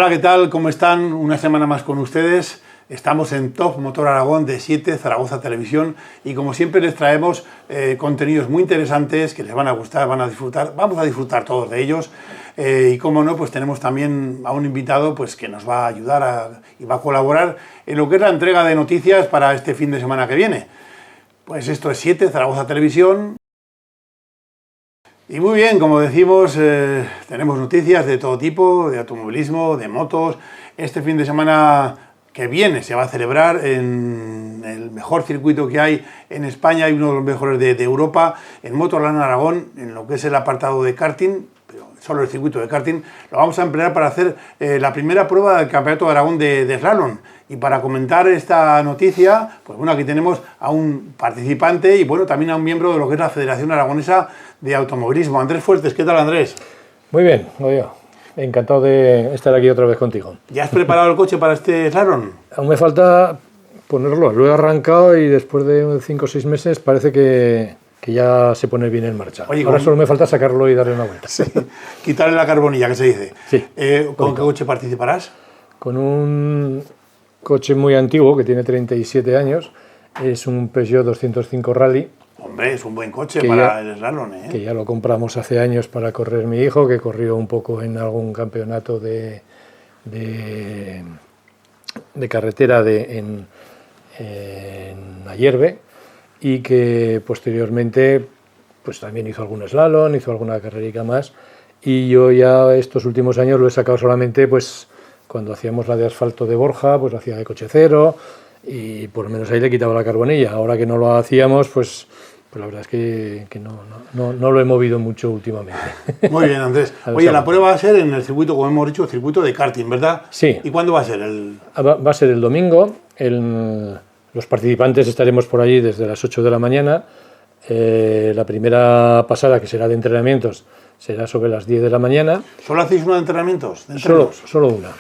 Hola, ¿qué tal? ¿Cómo están? Una semana más con ustedes. Estamos en Top Motor Aragón de 7, Zaragoza Televisión, y como siempre les traemos contenidos muy interesantes que les van a gustar, van a disfrutar, vamos a disfrutar todos de ellos. Y como no, pues tenemos también a un invitado pues, que nos va a ayudar y va a colaborar en lo que es la entrega de noticias para este fin de semana que viene. Pues esto es 7, Zaragoza Televisión. Y muy bien, como decimos, tenemos noticias de todo tipo, de automovilismo, de motos. Este fin de semana que viene se va a celebrar en el mejor circuito que hay en España y uno de los mejores de Europa, en Motorland Aragón, en lo que es el apartado de karting, pero solo el circuito de karting. Lo vamos a emplear para hacer la primera prueba del Campeonato de Aragón de slalom. Y para comentar esta noticia, pues bueno, aquí tenemos a un participante y bueno, también a un miembro de lo que es la Federación Aragonesa de Automovilismo. Andrés Fuertes, ¿qué tal, Andrés? Muy bien, yo. Encantado de estar aquí otra vez contigo. ¿Ya has preparado el coche para este slalom? Aún me falta ponerlo. Lo he arrancado y después de 5 o 6 meses parece que ya se pone bien en marcha. Oye, ahora solo me falta sacarlo y darle una vuelta. Sí, quitarle la carbonilla, que se dice. Sí. ¿Con qué coche participarás? Con un coche muy antiguo que tiene 37 años. Es un Peugeot 205 Rally. Hombre, es un buen coche para el slalom, ¿eh? Que ya lo compramos hace años para correr mi hijo, que corrió un poco en algún campeonato de carretera en Ayerbe, y que posteriormente pues también hizo algún slalom, hizo alguna carrerica más, y yo ya estos últimos años lo he sacado solamente pues cuando hacíamos la de asfalto de Borja, pues lo hacía de coche cero, y por lo menos ahí le quitaba la carbonilla. Ahora que no lo hacíamos, pues la verdad es que no lo he movido mucho últimamente. Muy bien, Andrés. Oye, la prueba va a ser en el circuito, como hemos dicho, el circuito de karting, ¿verdad? Sí. ¿Y cuándo va a ser? Va a ser el domingo. Los participantes estaremos por allí desde las 8 de la mañana. La primera pasada, que será de entrenamientos, será sobre las 10 de la mañana. ¿Solo hacéis una de entrenamientos? Solo una.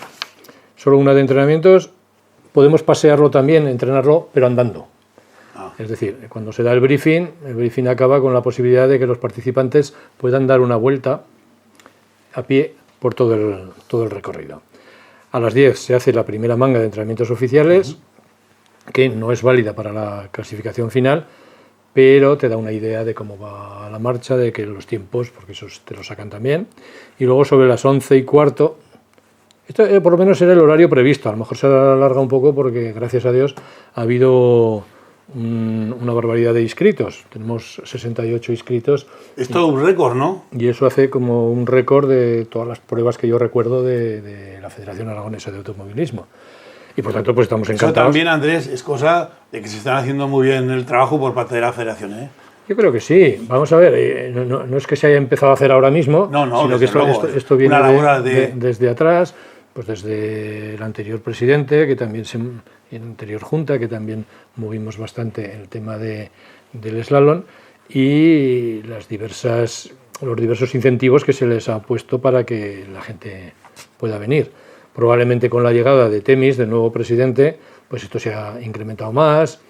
Solo una de entrenamientos. Podemos pasearlo también, entrenarlo, pero andando. Es decir, cuando se da el briefing acaba con la posibilidad de que los participantes puedan dar una vuelta a pie por todo el recorrido. A las 10 se hace la primera manga de entrenamientos oficiales, que no es válida para la clasificación final, pero te da una idea de cómo va la marcha, de que los tiempos, porque esos te lo sacan también. Y luego sobre las 11:15, esto por lo menos era el horario previsto, a lo mejor se alarga un poco porque gracias a Dios ha habido una barbaridad de inscritos. Tenemos 68 inscritos. Es todo un récord, ¿no? Y eso hace como un récord de todas las pruebas que yo recuerdo de la Federación Aragonesa de Automovilismo. Y por tanto, pues estamos encantados. Eso también, Andrés, es cosa de que se están haciendo muy bien el trabajo por parte de la Federación, ¿eh? Yo creo que sí. Vamos a ver, no es que se haya empezado a hacer ahora mismo, sino que esto viene desde atrás, pues desde el anterior presidente, que también en la anterior junta, que también movimos bastante el tema del slalom, y los diversos incentivos que se les ha puesto para que la gente pueda venir. Probablemente con la llegada de Temis, del nuevo presidente, pues esto se ha incrementado más,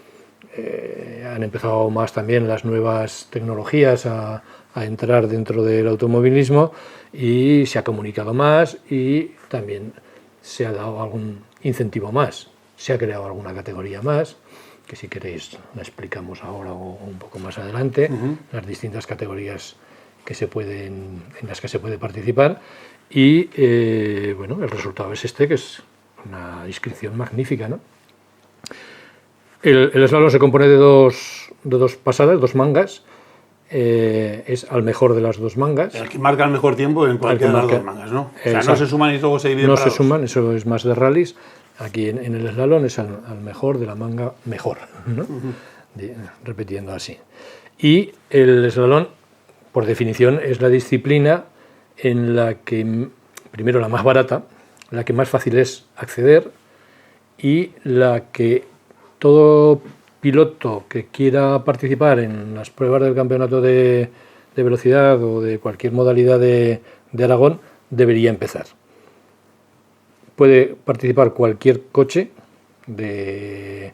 han empezado más también las nuevas tecnologías a entrar dentro del automovilismo, y se ha comunicado más y también se ha dado algún incentivo más. Se ha creado alguna categoría más, que si queréis la explicamos ahora o un poco más adelante, las distintas categorías en las que se puede participar. Y bueno, el resultado es que es una inscripción magnífica, ¿no? El slalom se compone de dos pasadas, 2 mangas. Es al mejor de las 2 mangas. El que marca el mejor tiempo en cualquiera de las 2 mangas, ¿no? O sea, no se suman y luego se dividen. No se suman, eso es más de rallies. Aquí en el slalom es al mejor de la manga mejor, ¿no? Repitiendo así. Y el slalom, por definición, es la disciplina en la que, primero, la más barata, la que más fácil es acceder, y la que todo piloto que quiera participar en las pruebas del campeonato de velocidad o de cualquier modalidad de Aragón debería empezar. Puede participar cualquier coche de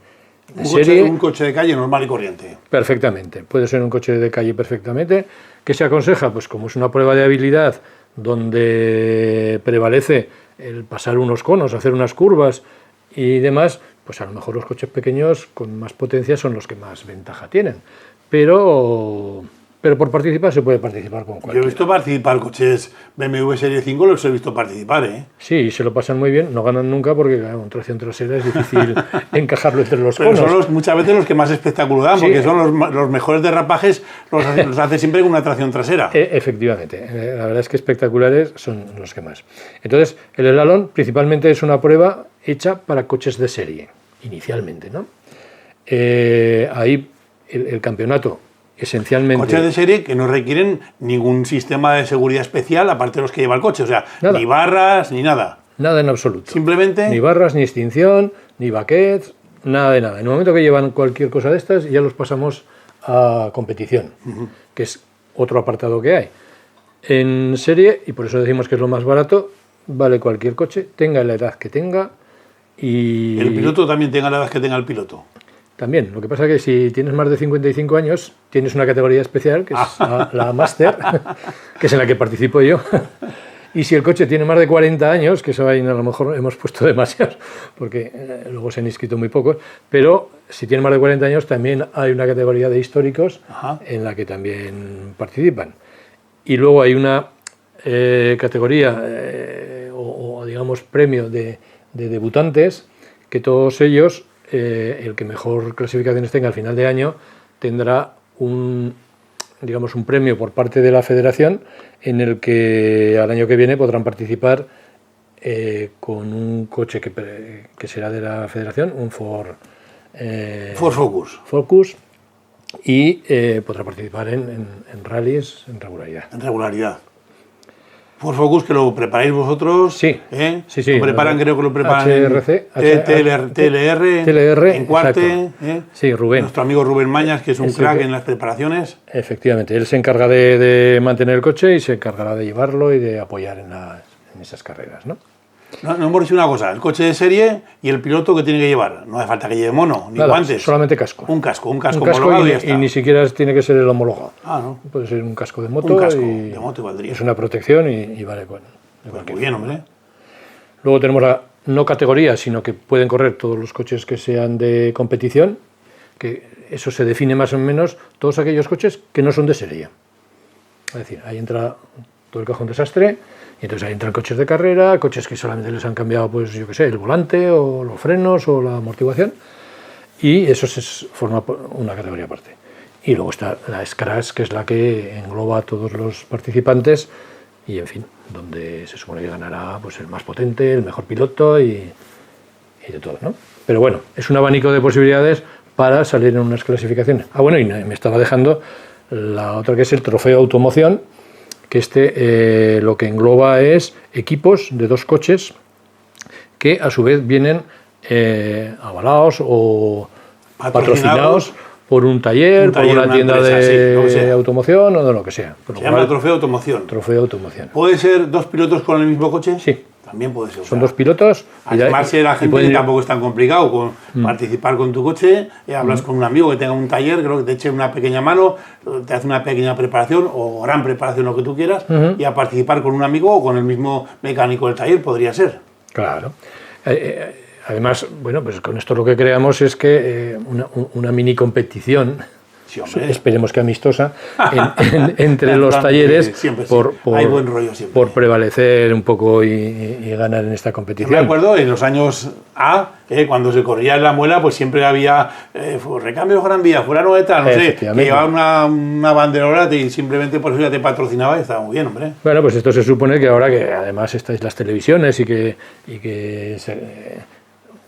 serie. Un coche de calle normal y corriente. Perfectamente, puede ser un coche de calle perfectamente. ¿Qué se aconseja? Pues como es una prueba de habilidad donde prevalece el pasar unos conos, hacer unas curvas y demás, pues a lo mejor los coches pequeños con más potencia son los que más ventaja tienen. Pero por participar se puede participar con cualquiera. Yo he visto participar coches BMW Serie 5, los he visto participar, ¿eh? Sí, se lo pasan muy bien, no ganan nunca porque claro, un tracción trasera es difícil encajarlo entre los conos. Pero son muchas veces los que más espectáculo dan, sí, porque son los mejores derrapajes, los hace siempre con una tracción trasera. Efectivamente, la verdad es que espectaculares son los que más. Entonces, el slalom principalmente es una prueba hecha para coches de serie, inicialmente, ¿no? Ahí el campeonato esencialmente... Coches de serie que no requieren ningún sistema de seguridad especial aparte de los que lleva el coche, o sea, nada. Ni barras, ni nada. Nada en absoluto. Simplemente... Ni barras, ni extinción, ni baquets, nada de nada. En el momento que llevan cualquier cosa de estas, ya los pasamos a competición, que es otro apartado que hay. En serie, y por eso decimos que es lo más barato, vale cualquier coche, tenga la edad que tenga y... El piloto también tenga la edad que tenga el piloto. También, lo que pasa es que si tienes más de 55 años, tienes una categoría especial, que es la Master, que es en la que participo yo. Y si el coche tiene más de 40 años, que eso ahí a lo mejor hemos puesto demasiados, porque luego se han inscrito muy pocos, pero si tiene más de 40 años también hay una categoría de históricos en la que también participan. Y luego hay una categoría, o digamos premio de debutantes, que todos ellos... el que mejor clasificaciones tenga al final de año tendrá un premio por parte de la federación en el que al año que viene podrán participar con un coche que será de la federación, un Ford Focus, y podrá participar en rallies en regularidad. En regularidad. Ford Focus, que lo preparáis vosotros. Sí, sí. Lo preparan, creo que lo preparan TLR en Cuarte. Sí, Rubén. Nuestro amigo Rubén Mañas, que es un crack en las preparaciones. Efectivamente, él se encarga de mantener el coche y se encargará de llevarlo y de apoyar en esas carreras, ¿no? No hemos dicho una cosa, el coche de serie y el piloto que tiene que llevar. No hace falta que lleve mono, ni guantes. Solamente casco. Un casco homologado y ya está. Y ni siquiera tiene que ser el homologado. ¿No? Puede ser un casco de moto. Un casco de moto valdría. Es una protección y vale bueno. Pues muy bien, hombre. Luego tenemos la no categoría, sino que pueden correr todos los coches que sean de competición, que eso se define más o menos, todos aquellos coches que no son de serie. Es decir, ahí entra todo el cajón desastre. Y entonces ahí entran coches de carrera, coches que solamente les han cambiado, pues yo qué sé, el volante o los frenos o la amortiguación, y eso forma una categoría aparte. Y luego está la S-Crash, que es la que engloba a todos los participantes y, en fin, donde se supone que ganará pues, el más potente, el mejor piloto y de todo, ¿no? Pero bueno, es un abanico de posibilidades para salir en unas clasificaciones. Bueno, y me estaba dejando la otra, que es el trofeo automoción, que lo que engloba es equipos de 2 coches que a su vez vienen avalados o patrocinados por un taller, por una tienda de automoción o de lo que sea. Se llama trofeo automoción. Trofeo automoción. ¿Puede ser 2 pilotos con el mismo coche? Sí. También puede ser. Son 2 pilotos. Además, si la gente tampoco es tan complicado participar con tu coche, hablas con un amigo que tenga un taller, creo que te eche una pequeña mano, te hace una pequeña preparación o gran preparación, lo que tú quieras, y a participar con un amigo o con el mismo mecánico del taller podría ser. Claro. Además, bueno, pues con esto lo que creamos es que una mini competición, sí, esperemos que amistosa, entre los talleres, siempre, hay buen rollo siempre. Por prevalecer un poco y ganar en esta competición. Yo me acuerdo en los años cuando se corría en la muela, pues siempre había recambio Gran Vía, fulano de tal, no sé, que llevaba una banderola y simplemente por eso ya te patrocinaba y estaba muy bien, hombre. Bueno, pues esto se supone que ahora que además estáis las televisiones y que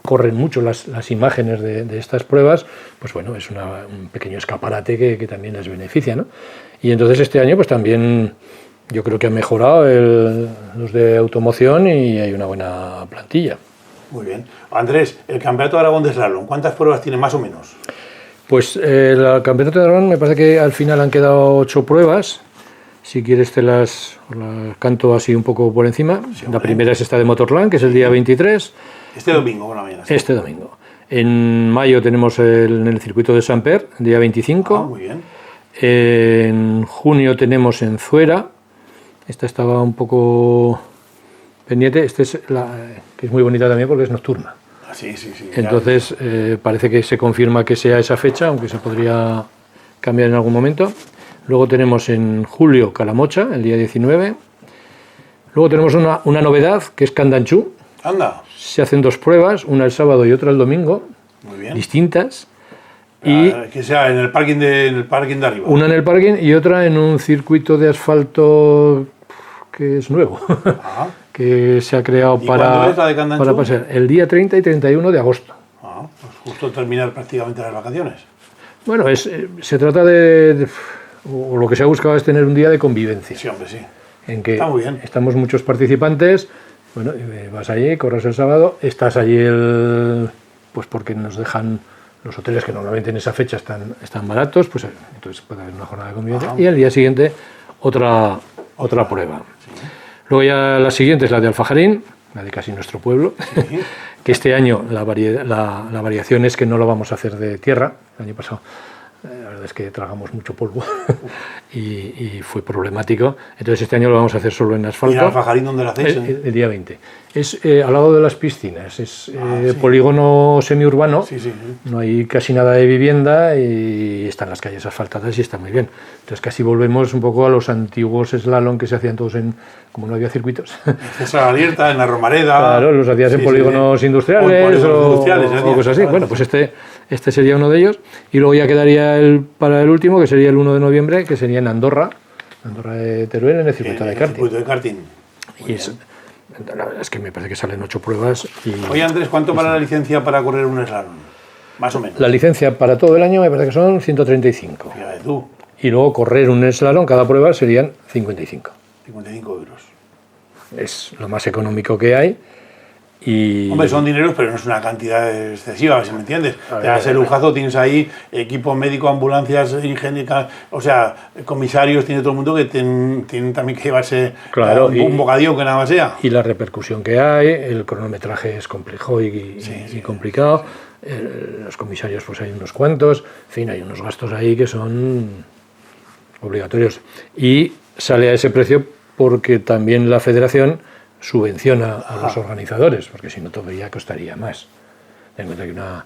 corren mucho las imágenes de estas pruebas, pues bueno, es un pequeño escaparate que también les beneficia, ¿no? Y entonces este año pues también yo creo que han mejorado los de automoción y hay una buena plantilla. Muy bien. Andrés, el Campeonato de Aragón de Slalom, ¿cuántas pruebas tiene más o menos? Pues el Campeonato de Aragón me parece que al final han quedado 8 pruebas. Si quieres te las canto así un poco por encima. Sí, la primera es esta de Motorland, que es el día 23. Este domingo, por la mañana. Sí. Este domingo. En mayo tenemos en el circuito de Samper, día 25. Muy bien. En junio tenemos en Zuera. Esta estaba un poco pendiente. Este es que es muy bonita también porque es nocturna. Sí. Entonces parece que se confirma que sea esa fecha, aunque se podría cambiar en algún momento. Luego tenemos en julio Calamocha, el día 19. Luego tenemos una novedad, que es Candanchú. Anda. Se hacen 2 pruebas, una el sábado y otra el domingo. Muy bien. Distintas. Y que sea en el parking de arriba. Una en el parking y otra en un circuito de asfalto que es nuevo. Ajá. Que se ha creado para pasar el día 30 y 31 de agosto. Pues justo terminar prácticamente las vacaciones. Bueno, se trata o lo que se ha buscado es tener un día de convivencia. Sí, hombre, sí. En que está muy bien. Estamos muchos participantes, bueno, vas allí, corres el sábado, estás allí pues porque nos dejan los hoteles que normalmente en esa fecha están baratos, pues entonces puede haber una jornada de convivencia. Ajá. Y al día siguiente otra prueba. Sí. Luego ya la siguiente es la de Alfajarín, la de casi nuestro pueblo, sí. Que este año la variación es que no lo vamos a hacer de tierra. El año pasado la verdad es que tragamos mucho polvo y fue problemático. Entonces este año lo vamos a hacer solo en asfalto. ¿Y el Alfajarín dónde lo hacéis? El día 20. Es al lado de las piscinas, es sí. Polígono semiurbano, sí. No hay casi nada de vivienda y están las calles asfaltadas y está muy bien. Entonces casi volvemos un poco a los antiguos slalom que se hacían todos como no había circuitos. Esa abierta, en la Romareda. Claro, los hacías en polígonos industriales o cosas así. Bueno, pues este sería uno de ellos. Y luego ya quedaría para el último, que sería el 1 de noviembre, que sería en Andorra de Teruel, en el circuito de karting. Circuito de karting. Y la verdad es que me parece que salen 8 pruebas. Oye, Andrés, ¿cuánto para la licencia para correr un slalom? Más o menos. La licencia para todo el año me parece que son 135. Fíjate tú. Y luego correr un slalom, cada prueba serían 55. 55 euros. Es lo más económico que hay. Hombre, son dineros, pero no es una cantidad excesiva, si me entiendes. Te das el lujazo, tienes ahí equipo médico, ambulancias, higiénicas, o sea, comisarios, tiene todo el mundo que tienen también que llevarse un bocadillo que nada más sea. Y la repercusión que hay, el cronometraje es complejo y complicado, los comisarios pues hay unos cuantos, en fin, hay unos gastos ahí que son obligatorios. Y sale a ese precio porque también la federación subvenciona a los organizadores, porque si no todavía costaría más. Ten en cuenta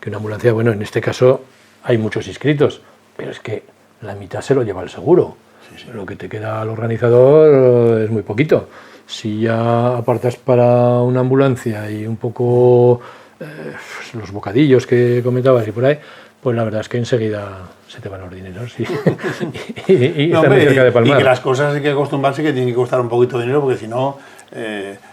que una ambulancia, bueno, en este caso hay muchos inscritos, pero es que la mitad se lo lleva el seguro. Sí. Lo que te queda al organizador es muy poquito. Si ya apartas para una ambulancia y un poco los bocadillos que comentabas y por ahí, pues la verdad es que enseguida se te van los dineros y están muy cerca de palmar. Y que las cosas hay que acostumbrarse que tienen que costar un poquito de dinero, porque si no,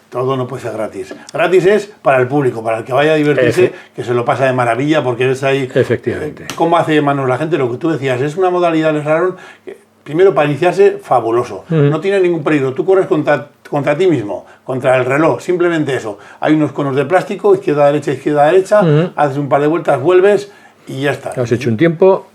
todo no puede ser gratis. Gratis es para el público, para el que vaya a divertirse, que se lo pasa de maravilla, porque es ahí... Efectivamente. ¿Cómo hace manos la gente? Lo que tú decías, es una modalidad de slalom que, primero, para iniciarse, fabuloso. No tiene ningún peligro. Tú corres contra ti mismo, contra el reloj, simplemente eso. Hay unos conos de plástico, izquierda-derecha, haces un par de vueltas, vuelves y ya está. Has hecho un tiempo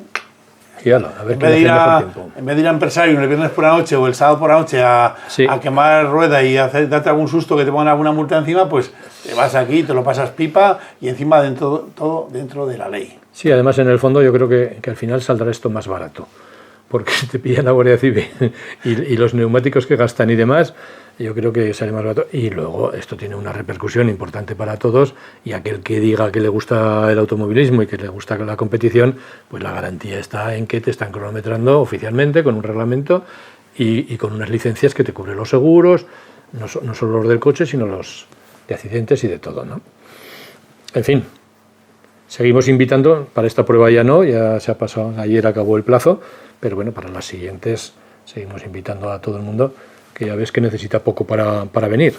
y a ver qué hace el mejor tiempo. En vez de ir a empresario el viernes por la noche o el sábado por la noche a quemar rueda y darte algún susto que te pongan alguna multa encima, pues te vas aquí, te lo pasas pipa y encima todo dentro de la ley. Sí, además en el fondo yo creo que al final saldrá esto más barato, porque te pillan la Guardia Civil y los neumáticos que gastan y demás, yo creo que sale más barato. Y luego esto tiene una repercusión importante para todos, y aquel que diga que le gusta el automovilismo y que le gusta la competición, pues la garantía está en que te están cronometrando oficialmente con un reglamento y con unas licencias que te cubren los seguros, no solo los del coche, sino los de accidentes y de todo, ¿no? En fin, seguimos invitando. Para esta prueba ya se ha pasado, ayer acabó el plazo, pero bueno, para las siguientes seguimos invitando a todo el mundo, que ya ves que necesita poco para venir.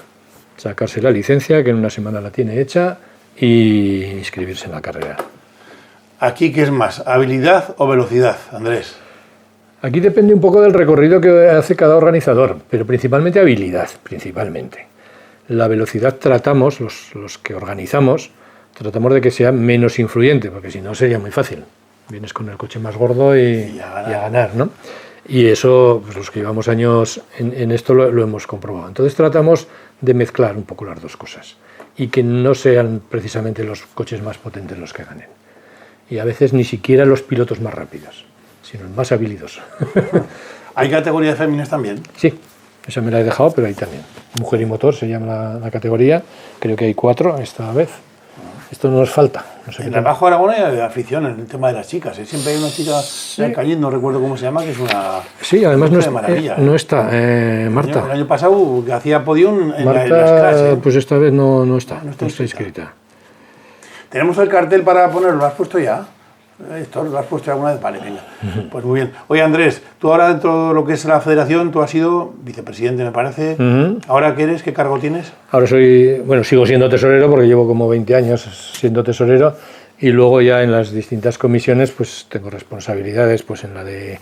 Sacarse la licencia, que en una semana la tiene hecha, y inscribirse en la carrera. ¿Aquí qué es más, habilidad o velocidad, Andrés? Aquí depende un poco del recorrido que hace cada organizador, pero principalmente habilidad, principalmente. La velocidad tratamos, los que organizamos, tratamos de que sea menos influyente, porque si no sería muy fácil. Vienes con el coche más gordo y a ganar, ¿no? Y eso, pues los que llevamos años en esto lo hemos comprobado. Entonces tratamos de mezclar un poco las dos cosas y que no sean precisamente los coches más potentes los que ganen. Y a veces ni siquiera los pilotos más rápidos, sino el más habilidosos. ¿Hay categoría de féminas también? Sí, esa me la he dejado, pero ahí también. Mujer y motor se llama la categoría, creo que hay 4 esta vez. Esto no nos falta. No sé en el Bajo Aragón hay afición en el tema de las chicas. Siempre hay una chica de Alcañiz, no recuerdo cómo se llama, que es una. Sí, además no está Marta. El año pasado que hacía podium en Marta, las clases. Pues esta vez no está inscrita. Tenemos el cartel para ponerlo, ¿lo has puesto ya? ¿Esto lo has puesto alguna vez? Vale, venga. Pues muy bien. Oye, Andrés, tú ahora dentro de lo que es la federación, tú has sido vicepresidente, me parece. ¿Ahora qué eres? ¿Qué cargo tienes? Ahora sigo siendo tesorero porque llevo como 20 años siendo tesorero y luego ya en las distintas comisiones pues tengo responsabilidades pues en la de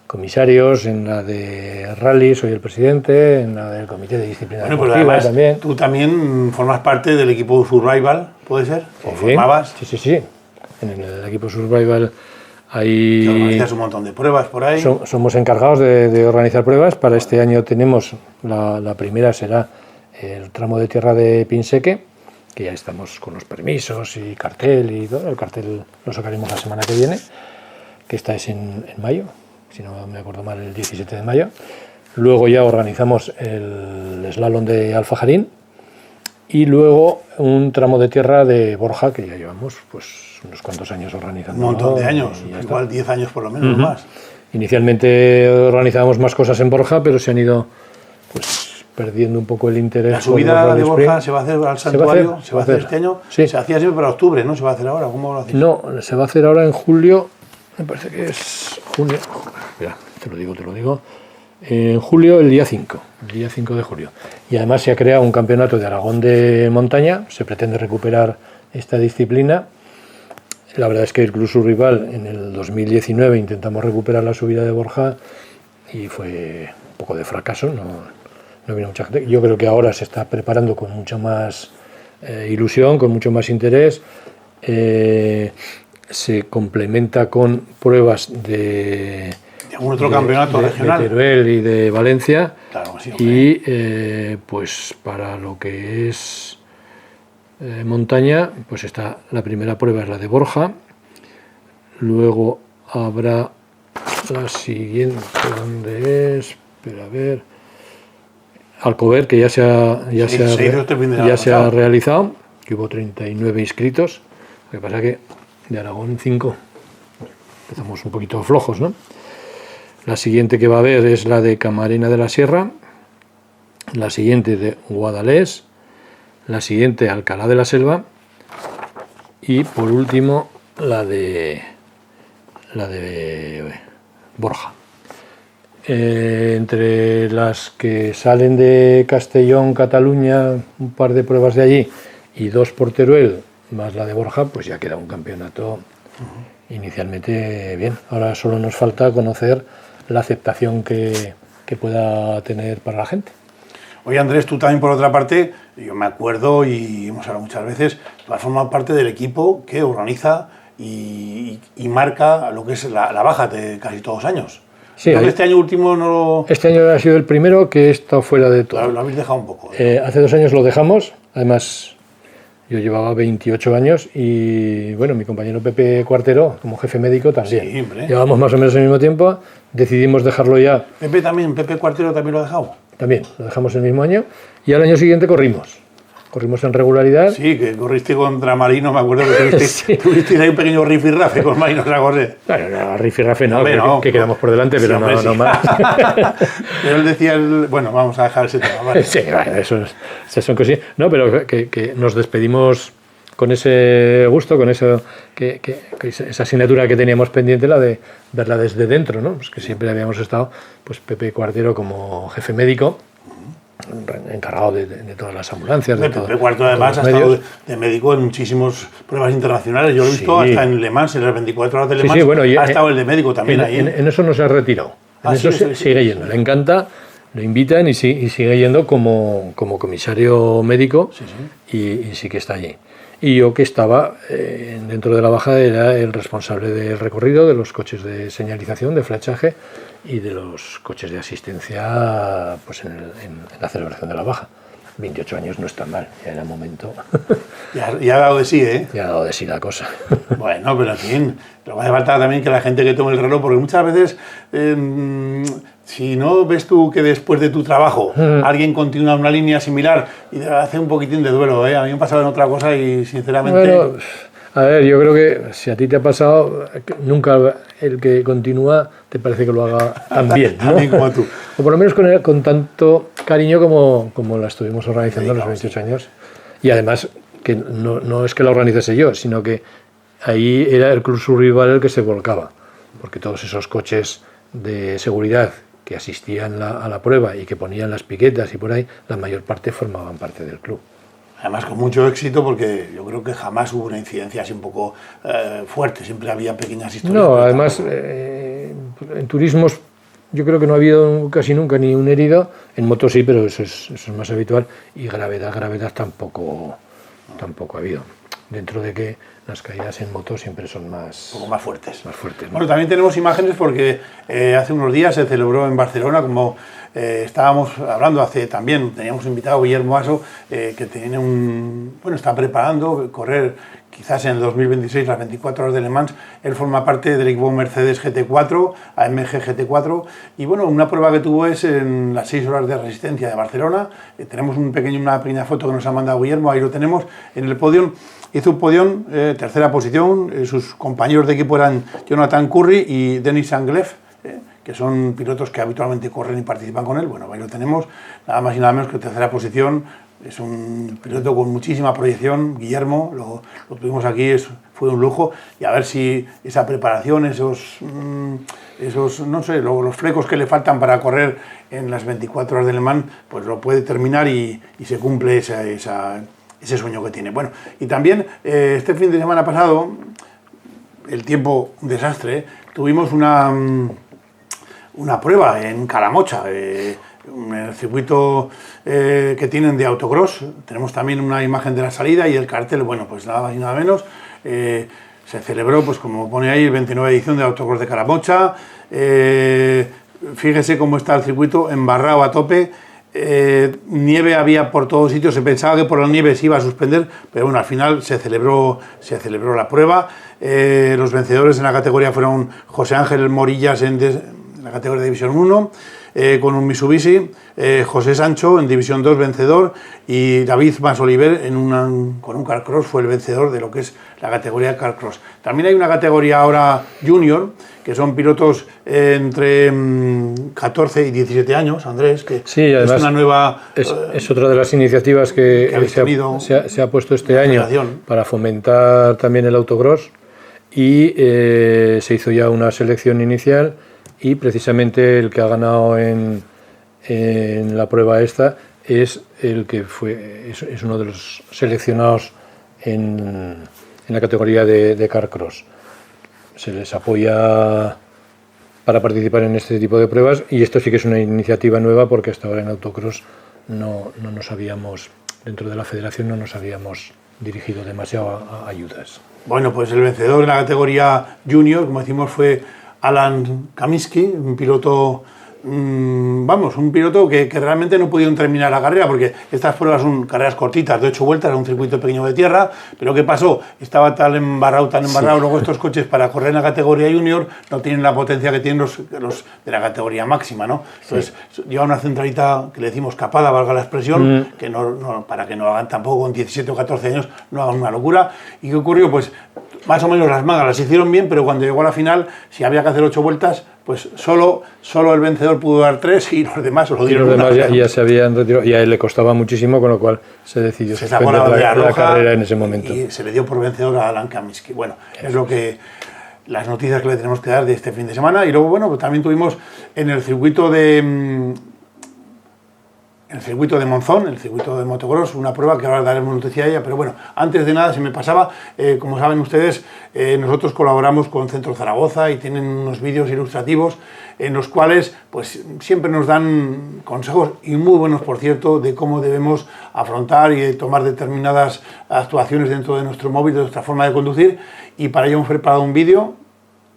comisarios, en la de rally, soy el presidente, en la del comité de disciplina deportiva además, también. Tú también formas parte del equipo Survival, ¿puede ser? ¿O formabas? Sí. En el equipo Survival hay... Organizas un montón de pruebas por ahí. Somos encargados de organizar pruebas. Para este año tenemos, la primera será el tramo de tierra de Pinseque, que ya estamos con los permisos y cartel y todo. El cartel lo sacaremos la semana que viene, que esta es en mayo, si no me acuerdo mal, el 17 de mayo. Luego ya organizamos el slalom de Alfajarín y luego un tramo de tierra de Borja, que ya llevamos pues unos cuantos años organizando. Un montón de años, igual 10 años por lo menos, más. Inicialmente organizábamos más cosas en Borja, pero se han ido pues perdiendo un poco el interés. ¿La subida de Borja se va a hacer al santuario? ¿Se va a hacer este año? Sí. Se hacía siempre para octubre, ¿no? ¿Se va a hacer ahora? ¿Cómo lo hacéis? No, se va a hacer ahora en julio, me parece que es junio. Mira, te lo digo. En julio, el día 5 de julio. Y además se ha creado un campeonato de Aragón de montaña, se pretende recuperar esta disciplina. La verdad es que el Club Survival en el 2019 intentamos recuperar la subida de Borja y fue un poco de fracaso, no vino mucha gente. Yo creo que ahora se está preparando con mucha más ilusión, con mucho más interés. Se complementa con pruebas de algún otro campeonato regional de Teruel y de Valencia. Claro, sí, y pues para lo que es montaña, pues está la primera prueba es la de Borja, luego habrá la siguiente, ¿dónde es? Espera, a ver, Alcover, que ya se ha realizado, que hubo 39 inscritos, lo que pasa que de Aragón 5, empezamos un poquito flojos, ¿no? La siguiente que va a haber es la de Camarena de la Sierra, la siguiente de Guadalés, la siguiente Alcalá de la Selva y por último la de Borja. Entre las que salen de Castellón, Cataluña, un par de pruebas de allí y 2 por Teruel, más la de Borja, pues ya queda un campeonato inicialmente bien. Ahora solo nos falta conocer la aceptación que pueda tener para la gente. Oye, Andrés, tú también, por otra parte, yo me acuerdo y hemos hablado muchas veces, tú has formado parte del equipo que organiza y marca lo que es la baja de casi todos los años. Sí, este año último no lo... Este año ha sido el primero que he estado fuera de todo. Lo habéis dejado un poco. Hace 2 años lo dejamos, además yo llevaba 28 años y bueno, mi compañero Pepe Cuartero, como jefe médico, también. Sí, hombre. Llevábamos más o menos al mismo tiempo, decidimos dejarlo ya. Pepe Cuartero también lo ha dejado. También, lo dejamos el mismo año y al año siguiente corrimos en regularidad. Sí, que corriste contra Marino, me acuerdo que tuviste ahí un pequeño rifirrafe con Marino Zaragoza. Claro, rifirrafe no, que quedamos por delante, pero sí, no más. Pero él decía, bueno, vamos a dejar ese tema, ¿vale? Sí, bueno, eso son cosas. No, pero que nos despedimos con ese gusto, con eso, esa asignatura que teníamos pendiente, la de verla desde dentro, ¿no? Pues que siempre habíamos estado, pues Pepe Cuartero como jefe médico, encargado de todas las ambulancias. Pepe Cuartero además ha estado de médico en muchísimas pruebas internacionales. Yo lo he visto hasta en Le Mans, en las 24 horas de Le Mans, bueno, ha estado el de médico también ahí. En eso no se ha retirado. En eso sigue yendo. Le encanta, lo invitan y sigue yendo como comisario médico y sí que está allí. Y yo, que estaba dentro de la baja, era el responsable del recorrido, de los coches de señalización, de flechaje y de los coches de asistencia pues en la celebración de la baja. 28 años no está mal, ya era momento. Ya ha dado de sí, ¿eh? Ya ha dado de sí la cosa. Bueno, pero en fin, pero va a falta también que la gente que tome el reloj, porque muchas veces, si no ves tú que después de tu trabajo alguien continúa una línea similar y hace un poquitín de duelo, ¿eh? A mí me ha pasado en otra cosa y sinceramente... Bueno, a ver, yo creo que si a ti te ha pasado, nunca el que continúa te parece que lo haga tan bien, ¿no? También como tú. O por lo menos con tanto cariño como la estuvimos organizando en los 28 años. Y además, que no es que la organizase yo, sino que ahí era el club survival el que se volcaba, porque todos esos coches de seguridad que asistían a la prueba y que ponían las piquetas y por ahí, la mayor parte formaban parte del club. Además con mucho éxito, porque yo creo que jamás hubo una incidencia así un poco fuerte, siempre había pequeñas historias. No, además en turismos yo creo que no ha habido casi nunca ni un herido, en motos sí, pero eso es más habitual, y gravedad tampoco ha habido. Dentro de que las caídas en moto siempre son un poco más fuertes. ¿no? Bueno, también tenemos imágenes porque hace unos días se celebró en Barcelona, como estábamos hablando también teníamos invitado a Guillermo Aso, que está preparando correr quizás en el 2026 las 24 horas de Le Mans. Él forma parte del equipo Mercedes GT4, AMG GT4, y bueno, una prueba que tuvo es en las 6 horas de resistencia de Barcelona. Tenemos una pequeña foto que nos ha mandado Guillermo, ahí lo tenemos en el podio. Hizo un podium, tercera posición, sus compañeros de equipo eran Jonathan Curry y Denis Anglev, que son pilotos que habitualmente corren y participan con él. Bueno, ahí lo tenemos, nada más y nada menos que tercera posición. Es un piloto con muchísima proyección, Guillermo, lo tuvimos aquí, fue un lujo, y a ver si esa preparación, esos no sé, los flecos que le faltan para correr en las 24 horas de Le Mans, pues lo puede terminar y se cumple ese sueño que tiene. Bueno, y también este fin de semana pasado, el tiempo un desastre, tuvimos una prueba en Calamocha, en el circuito que tienen de autocross. Tenemos también una imagen de la salida y el cartel, bueno, pues nada más y nada menos. Se celebró, pues como pone ahí, el 29 edición de autocross de Calamocha. Fíjese cómo está el circuito, embarrado a tope. Nieve había por todos sitios, se pensaba que por la nieve se iba a suspender, pero bueno, al final se celebró la prueba. Los vencedores en la categoría fueron José Ángel Morillas en la categoría de División 1, con un Mitsubishi, José Sancho en División 2 vencedor, y David Masoliver con un Carcross fue el vencedor de lo que es la categoría Carcross. También hay una categoría ahora Junior, que son pilotos entre 14 y 17 años, Andrés, que sí, además es una nueva... Es otra de las iniciativas que se ha puesto este año para fomentar también el autocross, y se hizo ya una selección inicial, y precisamente el que ha ganado en la prueba esta es el que es uno de los seleccionados en la categoría de Carcross. Se les apoya para participar en este tipo de pruebas, y esto sí que es una iniciativa nueva, porque hasta ahora en autocross no nos habíamos, dentro de la federación, no nos habíamos dirigido demasiado a ayudas. Bueno, pues el vencedor en la categoría Junior, como decimos, fue Alan Kaminsky, un piloto, un piloto que realmente no pudieron terminar la carrera, porque estas pruebas son carreras cortitas de 8 vueltas, en un circuito pequeño de tierra. Pero ¿qué pasó? Estaba tan embarrado, sí. Luego estos coches para correr en la categoría Junior no tienen la potencia que tienen los de la categoría máxima, ¿no? Entonces lleva una centralita que le decimos capada, valga la expresión, que para que no lo hagan tampoco con 17 o 14 años, no hagan una locura. ¿Y qué ocurrió? Pues más o menos las mangas las hicieron bien, pero cuando llegó a la final, si había que hacer 8 vueltas, pues solo el vencedor pudo dar 3 y los demás lo dieron. Y los demás ya se habían retirado, y a él le costaba muchísimo, con lo cual se decidió suspender la carrera en ese momento. Y se le dio por vencedor a Alan Kaminsky. Bueno, es lo que las noticias que le tenemos que dar de este fin de semana. Y luego, bueno, pues también tuvimos en el circuito de Monzón, el circuito de motocross, una prueba que ahora daremos noticia de ella, pero bueno, antes de nada se me pasaba, como saben ustedes, nosotros colaboramos con Centro Zaragoza y tienen unos vídeos ilustrativos en los cuales pues siempre nos dan consejos, y muy buenos por cierto, de cómo debemos afrontar y tomar determinadas actuaciones dentro de nuestro móvil, de nuestra forma de conducir, y para ello hemos preparado un vídeo,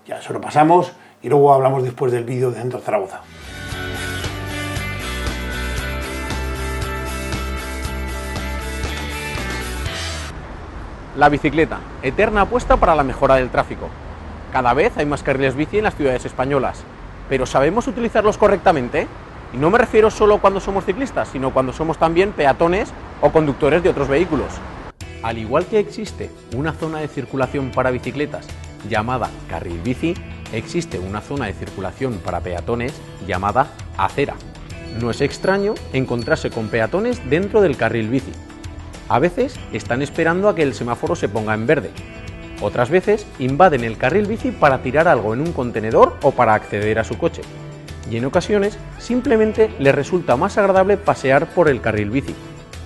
ya se lo pasamos, y luego hablamos después del vídeo de Centro Zaragoza. La bicicleta, eterna apuesta para la mejora del tráfico. Cada vez hay más carriles bici en las ciudades españolas, pero ¿sabemos utilizarlos correctamente? Y no me refiero solo cuando somos ciclistas, sino cuando somos también peatones o conductores de otros vehículos. Al igual que existe una zona de circulación para bicicletas llamada carril bici, existe una zona de circulación para peatones llamada acera. No es extraño encontrarse con peatones dentro del carril bici. A veces están esperando a que el semáforo se ponga en verde. Otras veces invaden el carril bici para tirar algo en un contenedor o para acceder a su coche. Y en ocasiones simplemente les resulta más agradable pasear por el carril bici.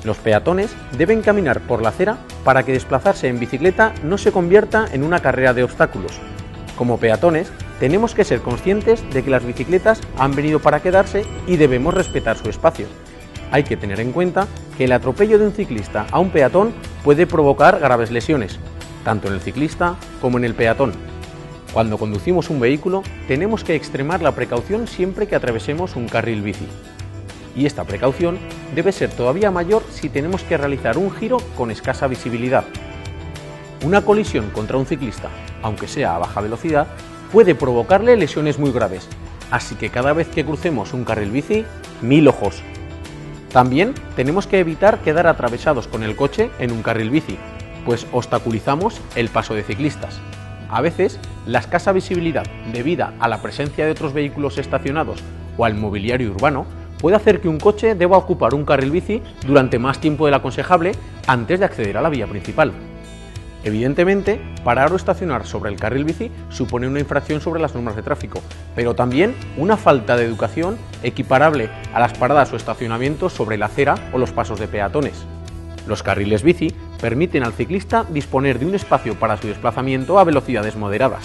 Los peatones deben caminar por la acera para que desplazarse en bicicleta no se convierta en una carrera de obstáculos. Como peatones, tenemos que ser conscientes de que las bicicletas han venido para quedarse y debemos respetar su espacio. Hay que tener en cuenta que el atropello de un ciclista a un peatón puede provocar graves lesiones, tanto en el ciclista como en el peatón. Cuando conducimos un vehículo, tenemos que extremar la precaución siempre que atravesemos un carril bici. Y esta precaución debe ser todavía mayor si tenemos que realizar un giro con escasa visibilidad. Una colisión contra un ciclista, aunque sea a baja velocidad, puede provocarle lesiones muy graves, así que cada vez que crucemos un carril bici, 1000 ojos. También tenemos que evitar quedar atravesados con el coche en un carril bici, pues obstaculizamos el paso de ciclistas. A veces, la escasa visibilidad debida a la presencia de otros vehículos estacionados o al mobiliario urbano puede hacer que un coche deba ocupar un carril bici durante más tiempo del aconsejable antes de acceder a la vía principal. Evidentemente, parar o estacionar sobre el carril bici supone una infracción sobre las normas de tráfico, pero también una falta de educación equiparable a las paradas o estacionamientos sobre la acera o los pasos de peatones. Los carriles bici permiten al ciclista disponer de un espacio para su desplazamiento a velocidades moderadas.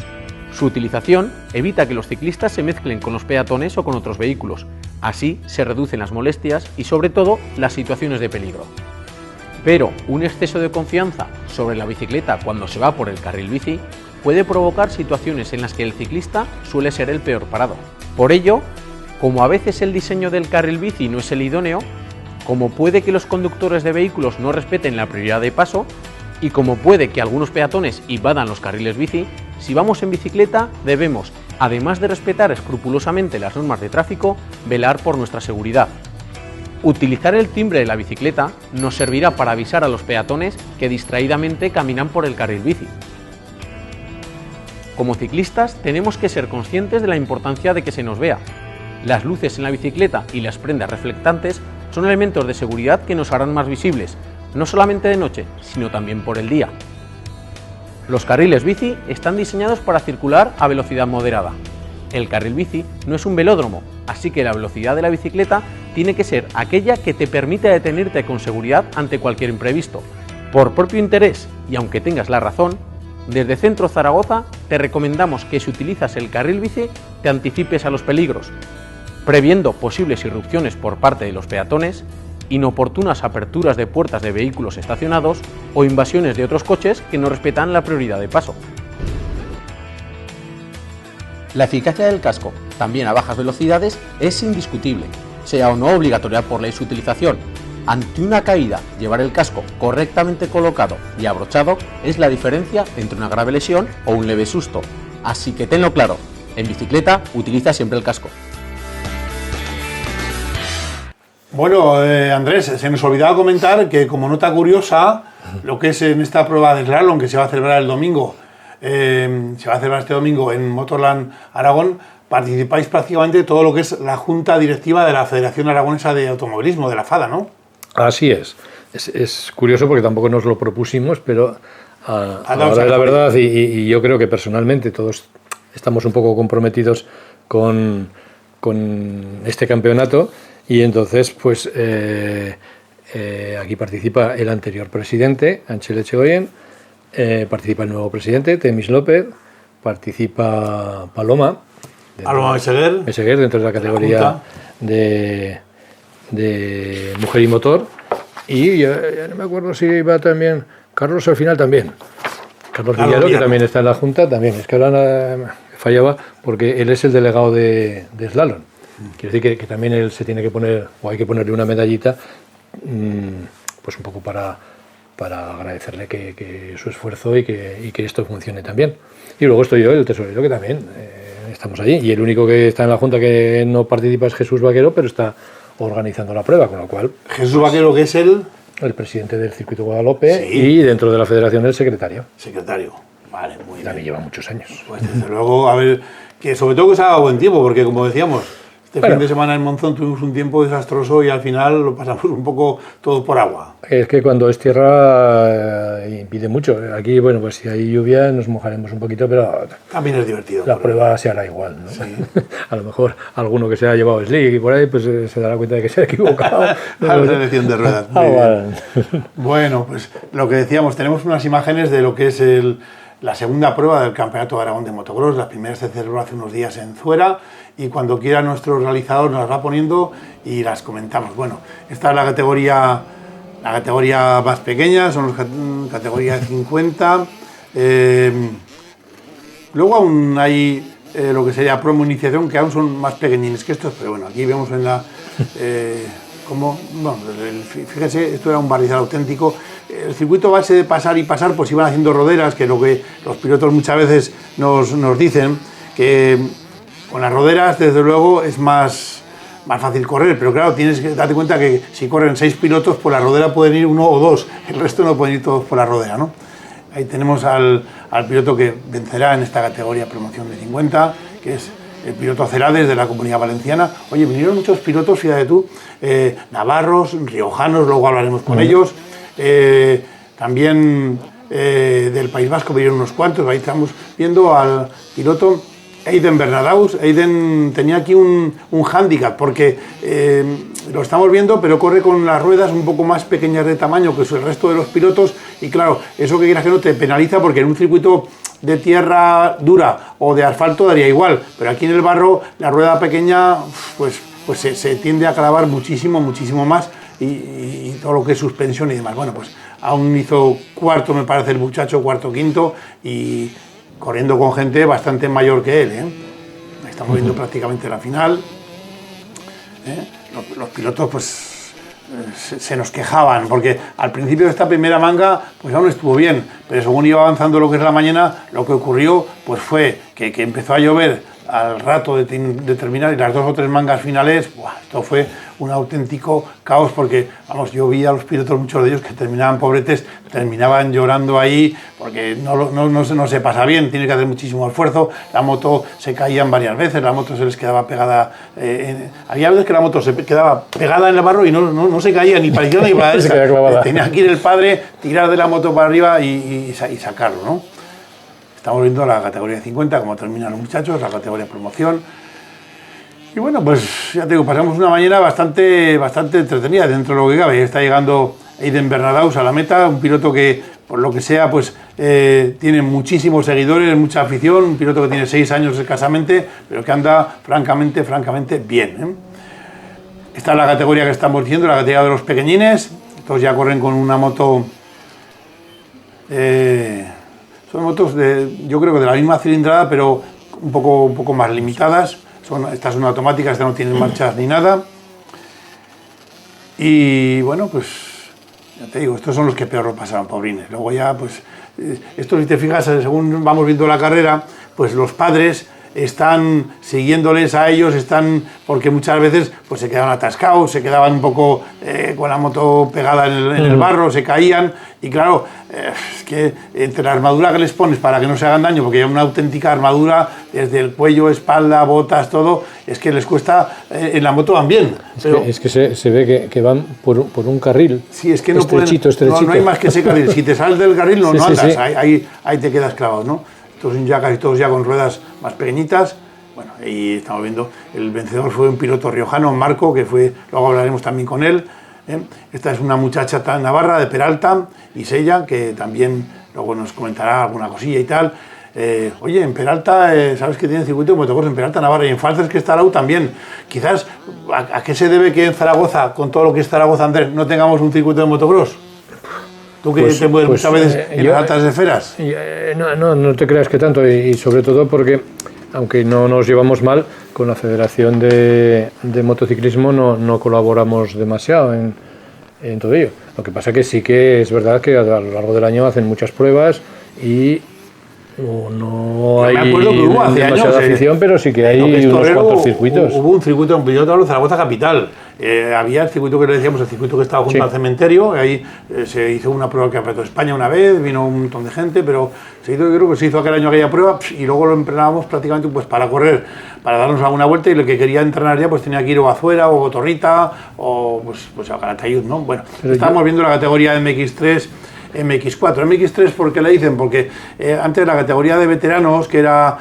Su utilización evita que los ciclistas se mezclen con los peatones o con otros vehículos. Así se reducen las molestias y, sobre todo, las situaciones de peligro. Pero un exceso de confianza sobre la bicicleta cuando se va por el carril bici puede provocar situaciones en las que el ciclista suele ser el peor parado. Por ello, como a veces el diseño del carril bici no es el idóneo, como puede que los conductores de vehículos no respeten la prioridad de paso y como puede que algunos peatones invadan los carriles bici, si vamos en bicicleta debemos, además de respetar escrupulosamente las normas de tráfico, velar por nuestra seguridad. Utilizar el timbre de la bicicleta nos servirá para avisar a los peatones que distraídamente caminan por el carril bici. Como ciclistas tenemos que ser conscientes de la importancia de que se nos vea. Las luces en la bicicleta y las prendas reflectantes son elementos de seguridad que nos harán más visibles, no solamente de noche, sino también por el día. Los carriles bici están diseñados para circular a velocidad moderada. El carril bici no es un velódromo, así que la velocidad de la bicicleta tiene que ser aquella que te permita detenerte con seguridad ante cualquier imprevisto. Por propio interés, y aunque tengas la razón, desde Centro Zaragoza te recomendamos que si utilizas el carril bici te anticipes a los peligros, previendo posibles irrupciones por parte de los peatones, inoportunas aperturas de puertas de vehículos estacionados o invasiones de otros coches que no respetan la prioridad de paso. La eficacia del casco, también a bajas velocidades, es indiscutible, sea o no obligatoria por ley su utilización. Ante una caída, llevar el casco correctamente colocado y abrochado es la diferencia entre una grave lesión o un leve susto. Así que tenlo claro, en bicicleta utiliza siempre el casco. Bueno, Andrés, se nos olvidaba comentar que como nota curiosa, lo que es en esta prueba de slalom que se va a celebrar el domingo, se va a celebrar este domingo en Motorland Aragón, participáis prácticamente todo lo que es la Junta Directiva de la Federación Aragonesa de Automovilismo, de la FADA, ¿no? Así es. Es curioso porque tampoco nos lo propusimos, pero a la hora de la verdad, y yo creo que personalmente todos estamos un poco comprometidos con este campeonato, y entonces pues aquí participa el anterior presidente, Ángel Echegoyen, participa el nuevo presidente, Temis López, participa Paloma Meseguer dentro de la categoría de mujer y motor, y ya no me acuerdo si iba también Carlos al final también. Carlos Villaro, que también está en la Junta, también. Es que ahora fallaba porque él es el delegado de slalom. Quiere decir que también él se tiene que poner, o hay que ponerle una medallita, pues un poco para para agradecerle que su esfuerzo y que esto funcione también. Y luego estoy yo, el tesorero, que también estamos allí. Y el único que está en la Junta que no participa es Jesús Vaquero, pero está organizando la prueba, con lo cual... Jesús Vaquero, que es el presidente del Circuito Guadalupe, sí. Y dentro de la federación el secretario. Vale, muy bien. También lleva muchos años. Pues desde luego, a ver, que sobre todo que se haga buen tiempo, porque como decíamos, fin de semana en Monzón tuvimos un tiempo desastroso y al final lo pasamos un poco todo por agua. Es que cuando es tierra impide mucho. Aquí, bueno, pues si hay lluvia nos mojaremos un poquito, pero... También es divertido. La prueba se hará igual, ¿no? Sí. A lo mejor alguno que se ha llevado slick y por ahí, pues se dará cuenta de que se ha equivocado. A la selección de ruedas. Bueno, pues lo que decíamos, tenemos unas imágenes de lo que es la segunda prueba del Campeonato de Aragón de Motocross. La primera se celebró hace unos días en Zuera y cuando quiera nuestro realizador nos las va poniendo y las comentamos. Bueno, esta es la categoría más pequeña, son las categoría de 50. Luego aún hay lo que sería promo iniciación, que aún son más pequeñines que estos, pero bueno, aquí vemos en la... fíjense, esto era un barrizal auténtico. El circuito base de pasar y pasar, pues iban haciendo roderas, que es lo que los pilotos muchas veces nos dicen, que con las roderas, desde luego, es más fácil correr, pero claro, tienes que darte cuenta que si corren 6 pilotos, por la rodera pueden ir 1 o 2, el resto no pueden ir todos por la rodera, ¿no? Ahí tenemos al piloto que vencerá en esta categoría promoción de 50, que es el piloto Celades de la Comunidad Valenciana. Oye, vinieron muchos pilotos, fíjate tú, navarros, riojanos, luego hablaremos con ellos, también del País Vasco vinieron unos cuantos. Ahí estamos viendo al piloto Eiden Bernadaus. Eiden tenía aquí un hándicap porque lo estamos viendo, pero corre con las ruedas un poco más pequeñas de tamaño que el resto de los pilotos y claro, eso que quieras que no te penaliza porque en un circuito de tierra dura o de asfalto daría igual, pero aquí en el barro la rueda pequeña pues se tiende a clavar muchísimo más y todo lo que es suspensión y demás. Bueno, pues aún hizo cuarto, me parece, el muchacho, cuarto, quinto y corriendo con gente bastante mayor que él, ¿eh? Estamos viendo prácticamente la final. Los pilotos pues se nos quejaban porque al principio de esta primera manga pues aún estuvo bien, pero según iba avanzando lo que es la mañana, lo que ocurrió pues fue que empezó a llover al rato de terminar y las 2 o 3 mangas finales, esto fue un auténtico caos porque, vamos, yo vi a los pilotos, muchos de ellos que terminaban pobretes, terminaban llorando ahí porque no se pasa bien, tiene que hacer muchísimo esfuerzo, la moto se caían varias veces, la moto se les quedaba pegada, había veces que la moto se quedaba pegada en el barro y no se caía ni para izquierda ni para derecha, tenía que ir el padre, tirar de la moto para arriba y sacarlo, ¿no? Estamos viendo la categoría 50, cómo terminan los muchachos, la categoría promoción. Y bueno, pues ya te digo, pasamos una mañana bastante entretenida dentro de lo que cabe. Está llegando Eiden Bernadaus a la meta, un piloto que, por lo que sea, pues tiene muchísimos seguidores, mucha afición, un piloto que tiene 6 años escasamente, pero que anda francamente bien, ¿eh? Esta es la categoría que estamos diciendo, la categoría de los pequeñines. Estos ya corren con una moto... son motos yo creo que de la misma cilindrada, pero un poco más limitadas. Estas son automáticas, estas no tienen marchas ni nada. Y bueno, pues ya te digo, estos son los que peor lo pasaron, pobrines. Luego ya, pues, esto si te fijas, según vamos viendo la carrera, pues los padres están siguiéndoles a ellos, porque muchas veces pues se quedaban atascados, se quedaban un poco con la moto pegada en el barro, se caían y claro, es que entre la armadura que les pones para que no se hagan daño, porque hay una auténtica armadura desde el cuello, espalda, botas, todo, es que les cuesta, en la moto van bien. Es que se ve que van por un carril, sí, es que no estrechito. No hay más que ese carril, si te sales del carril no andas, sí. Ahí te quedas clavado, ¿no? Estos son ya casi todos ya con ruedas más pequeñitas. Bueno, ahí estamos viendo, el vencedor fue un piloto riojano, Marco, que luego hablaremos también con él. Esta es una muchacha navarra de Peralta, Isella, que también luego nos comentará alguna cosilla y tal. Oye, en Peralta, sabes que tiene circuito de motocross en Peralta, Navarra, y en Falces que está también. Quizás, ¿a qué se debe que en Zaragoza, con todo lo que es Zaragoza, Andrés, no tengamos un circuito de motocross? ¿Tú que te mueves muchas veces en las altas esferas? No te creas que tanto, y sobre todo porque, aunque no nos llevamos mal, con la Federación de Motociclismo no colaboramos demasiado en en todo ello. Lo que pasa que sí que es verdad que a lo largo del año hacen muchas pruebas y no hay demasiada afición, pero sí que hay unos cuantos circuitos. Hubo un circuito en piloto, Zaragoza Capital. Había el circuito que le decíamos, el circuito que estaba junto al cementerio. Ahí se hizo una prueba que apretó España una vez, vino un montón de gente, pero yo creo que se hizo aquel año aquella prueba y luego lo entrenábamos prácticamente pues para correr, para darnos alguna vuelta, y el que quería entrenar ya pues tenía que ir o a Azuera o a Torrita o pues a Calatayud, ¿no? Bueno, estábamos viendo la categoría MX3, MX4, MX3, ¿por qué le dicen? Porque antes la categoría de veteranos, que era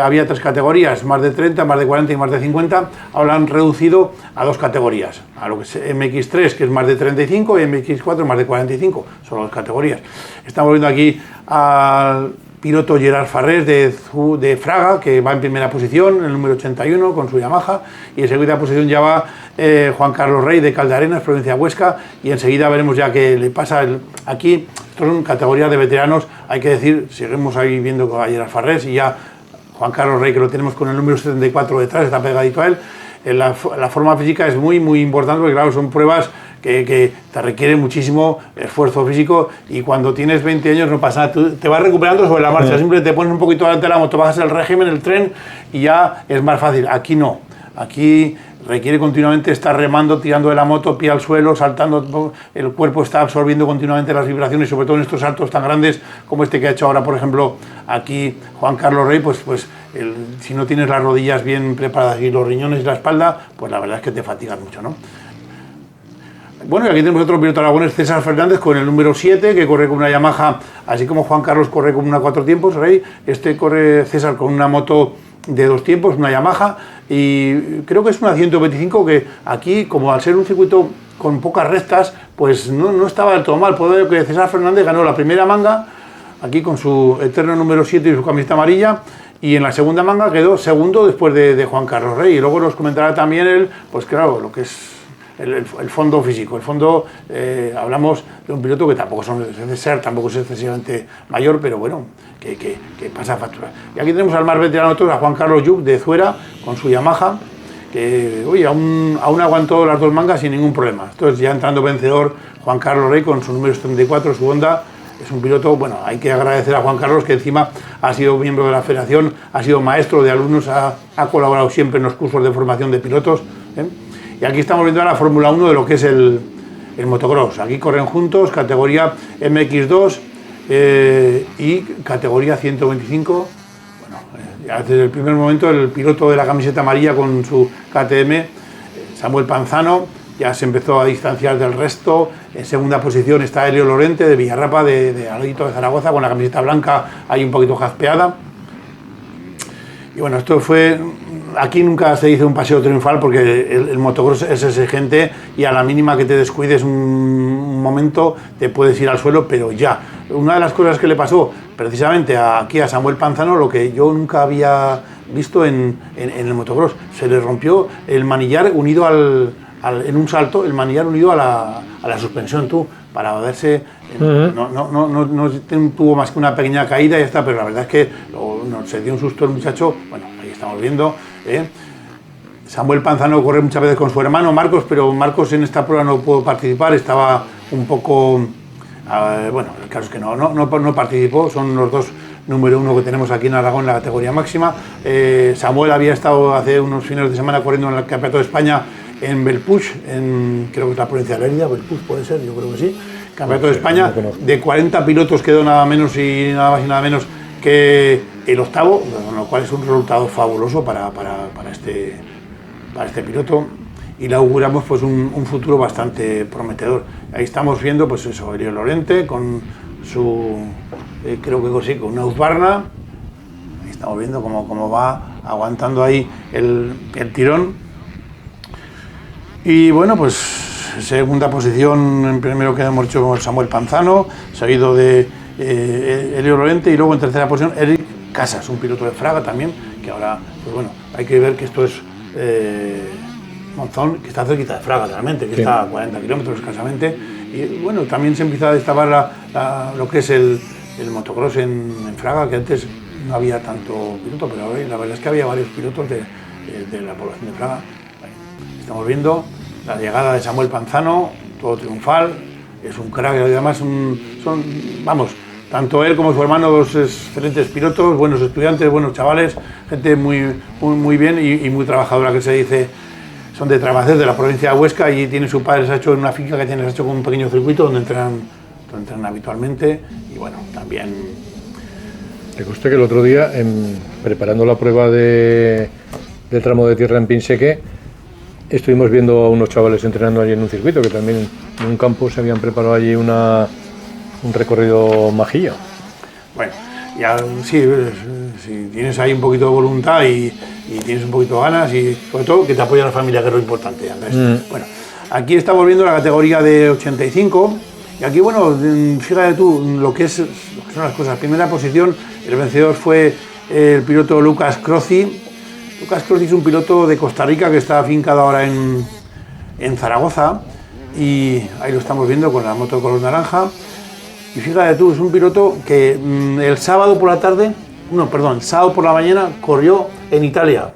había 3 categorías, más de 30, más de 40 y más de 50, ahora han reducido a 2 categorías, a lo que es MX3, que es más de 35, y MX4, más de 45, son las categorías. Estamos viendo aquí al piloto Gerard Farrés de Fraga, que va en primera posición, el número 81 con su Yamaha, y en segunda posición ya va Juan Carlos Rey de Caldearenas, provincia de Huesca, y enseguida veremos ya qué le pasa. Aquí, esto son categorías de veteranos, hay que decir, seguimos ahí viendo a Gerard Farrés y ya Juan Carlos Rey, que lo tenemos con el número 74 detrás, está pegadito a él. La forma física es muy, muy importante, porque claro, son pruebas que te requieren muchísimo esfuerzo físico, y cuando tienes 20 años no pasa nada, tú te vas recuperando sobre la marcha, simplemente te pones un poquito delante de la moto, bajas el régimen, el tren, y ya es más fácil. Aquí no, aquí requiere continuamente estar remando, tirando de la moto, pie al suelo, saltando, el cuerpo está absorbiendo continuamente las vibraciones, sobre todo en estos saltos tan grandes como este que ha hecho ahora, por ejemplo, aquí Juan Carlos Rey, pues si no tienes las rodillas bien preparadas y los riñones y la espalda, pues la verdad es que te fatigas mucho, ¿no? Bueno, y aquí tenemos otro piloto aragonés, César Fernández, con el número 7, que corre con una Yamaha, así como Juan Carlos corre con una 4 tiempos, Rey, corre César con una moto de 2 tiempos, una Yamaha, y creo que es una 125, que aquí, como al ser un circuito con pocas rectas, pues no estaba del todo mal. Puedo ver que César Fernández ganó la primera manga, aquí con su eterno número 7 y su camiseta amarilla, y en la segunda manga quedó segundo después de Juan Carlos Rey, y luego nos comentará también él, pues claro, lo que es el fondo físico. El fondo, hablamos de un piloto que tampoco tampoco es excesivamente mayor, pero bueno, que pasa factura. Y aquí tenemos al más veterano de todos, a Juan Carlos Yuc de Zuera, con su Yamaha, que oye, aún aguantó las 2 mangas sin ningún problema. Entonces, ya entrando vencedor, Juan Carlos Rey con su número 74, su Honda. Es un piloto, bueno, hay que agradecer a Juan Carlos, que encima ha sido miembro de la federación, ha sido maestro de alumnos, ha colaborado siempre en los cursos de formación de pilotos, ¿eh? Y aquí estamos viendo la Fórmula 1 de lo que es el motocross. Aquí corren juntos, categoría MX2 y categoría 125. Bueno, ya desde el primer momento el piloto de la camiseta amarilla con su KTM, Samuel Panzano, ya se empezó a distanciar del resto. En segunda posición está Elio Lorente de Villarrapa, de Alodito de Zaragoza, con la camiseta blanca ahí un poquito jaspeada. Y bueno, esto fue... Aquí nunca se dice un paseo triunfal, porque el motocross es exigente y a la mínima que te descuides un momento te puedes ir al suelo, pero ya. Una de las cosas que le pasó precisamente aquí a Samuel Panzano, lo que yo nunca había visto en el motocross, se le rompió el manillar unido en un salto, el manillar unido a la suspensión, para verse, no tuvo más que una pequeña caída y ya está, pero la verdad es que se dio un susto el muchacho. Bueno, ahí estamos viendo. Samuel Panzano corre muchas veces con su hermano Marcos, pero Marcos en esta prueba no pudo participar, estaba un poco... bueno, el caso es que no participó, son los 2 número 1 que tenemos aquí en Aragón en la categoría máxima. Samuel había estado hace unos fines de semana corriendo en el Campeonato de España en Belpuig, creo que es la provincia de Lérida, Belpuig puede ser, yo creo que sí. Campeonato de España, de 40 pilotos quedó nada menos y nada más y nada menos que el 8º, con lo cual es un resultado fabuloso para este piloto, y le auguramos pues un futuro bastante prometedor. Ahí estamos viendo pues eso, Elio Lorente con su, creo que sí, con una Husqvarna. Ahí estamos viendo cómo va aguantando ahí el tirón. Y bueno, pues segunda posición, en primero que hemos hecho con Samuel Panzano, seguido de Elio Lorente, y luego en tercera posición Eric Casas, un piloto de Fraga también, que ahora, pues bueno, hay que ver que esto es Monzón, que está cerquita de Fraga realmente, que está a 40 kilómetros escasamente, y bueno, también se empieza a destapar lo que es el motocross en Fraga, que antes no había tanto piloto, pero ahora la verdad es que había varios pilotos de la población de Fraga. Estamos viendo la llegada de Samuel Panzano, todo triunfal, es un crack, y además tanto él como su hermano, dos excelentes pilotos, buenos estudiantes, buenos chavales, gente muy bien y muy trabajadora, que se dice. Son de Trabacés, de la provincia de Huesca, y tiene su padre, se ha hecho en una finca que tiene, se ha hecho con un pequeño circuito donde entrenan habitualmente, y bueno, también... Te conste que el otro día, preparando la prueba de tramo de tierra en Pinseque, estuvimos viendo a unos chavales entrenando allí en un circuito, que también en un campo se habían preparado allí un recorrido majillo. Bueno, ya sí, si tienes ahí un poquito de voluntad y tienes un poquito de ganas, y sobre todo que te apoya la familia, que es lo importante, Andrés. Bueno, aquí estamos viendo la categoría de 85, y aquí, bueno, fíjate tú lo que son las cosas. Primera posición, el vencedor fue el piloto Lucas Crozzi. Lucas Crozzi es un piloto de Costa Rica que está afincado ahora en Zaragoza, y ahí lo estamos viendo con la moto de color naranja. Y fíjate tú, es un piloto que el sábado por la mañana corrió en Italia.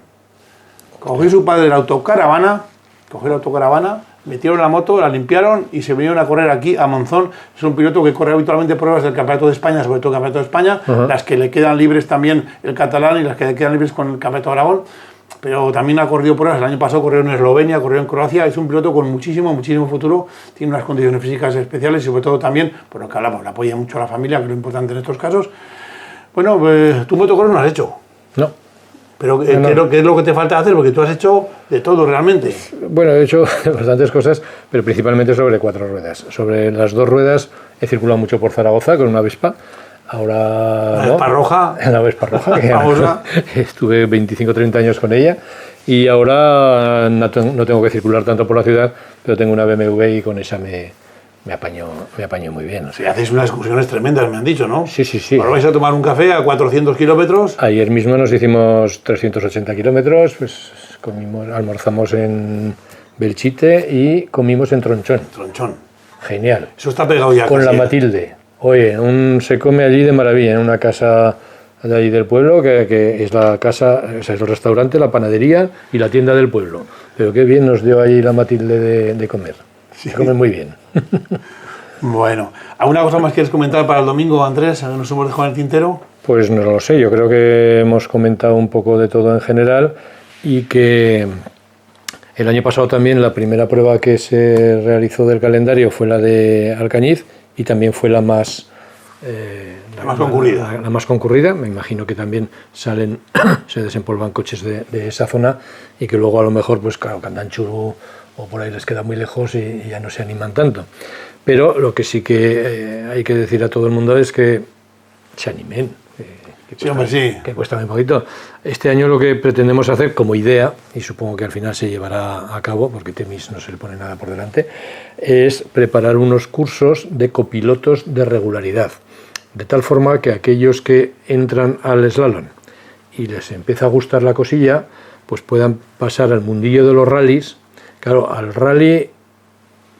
Cogió su padre la autocaravana, metieron la moto, la limpiaron y se vinieron a correr aquí a Monzón. Es un piloto que corre habitualmente pruebas del Campeonato de España, sobre todo el Campeonato de España, las que le quedan libres también el catalán y las que le quedan libres con el Campeonato de Aragón. Pero también ha corrido pruebas, el año pasado corrió en Eslovenia, corrió en Croacia. Es un piloto con muchísimo futuro, tiene unas condiciones físicas especiales y sobre todo también, por lo que hablamos, le apoya mucho a la familia, que es lo importante en estos casos. Bueno, tú motocross no has hecho. No. Pero ¿qué es lo que te falta hacer? Porque tú has hecho de todo realmente. Bueno, he hecho bastantes cosas, pero principalmente sobre 4 ruedas. Sobre las 2 ruedas he circulado mucho por Zaragoza con una Vespa. Ahora... ¿La Vespa roja? La Vespa roja. Estuve 25 o 30 años con ella, y ahora no tengo que circular tanto por la ciudad, pero tengo una BMW y con esa me apaño muy bien. Sí, hacéis unas excursiones tremendas, me han dicho, ¿no? Sí. Ahora vais a tomar un café a 400 kilómetros. Ayer mismo nos hicimos 380 kilómetros, pues almorzamos en Belchite y comimos en Tronchón. Genial. Eso está pegado ya. Con la Matilde. Oye, se come allí de maravilla, en una casa de allí del pueblo, que es la casa, o sea, es el restaurante, la panadería y la tienda del pueblo. Pero qué bien nos dio allí la Matilde de comer. Sí. Se come muy bien. Bueno, ¿alguna cosa más quieres comentar para el domingo, Andrés? ¿Nos hemos dejado en el tintero? Pues no lo sé, yo creo que hemos comentado un poco de todo en general, y que el año pasado también la primera prueba que se realizó del calendario fue la de Alcañiz, y también fue la más concurrida. La más concurrida. Me imagino que también se desempolvan coches de esa zona, y que luego a lo mejor, pues claro, Candanchuru o por ahí les queda muy lejos y ya no se animan tanto. Pero lo que sí que hay que decir a todo el mundo es que se animen. Que cuesta muy poquito. Este año lo que pretendemos hacer como idea, y supongo que al final se llevará a cabo, porque Temis no se le pone nada por delante, es preparar unos cursos de copilotos de regularidad, de tal forma que aquellos que entran al slalom y les empieza a gustar la cosilla, pues puedan pasar al mundillo de los rallies. Claro, al rally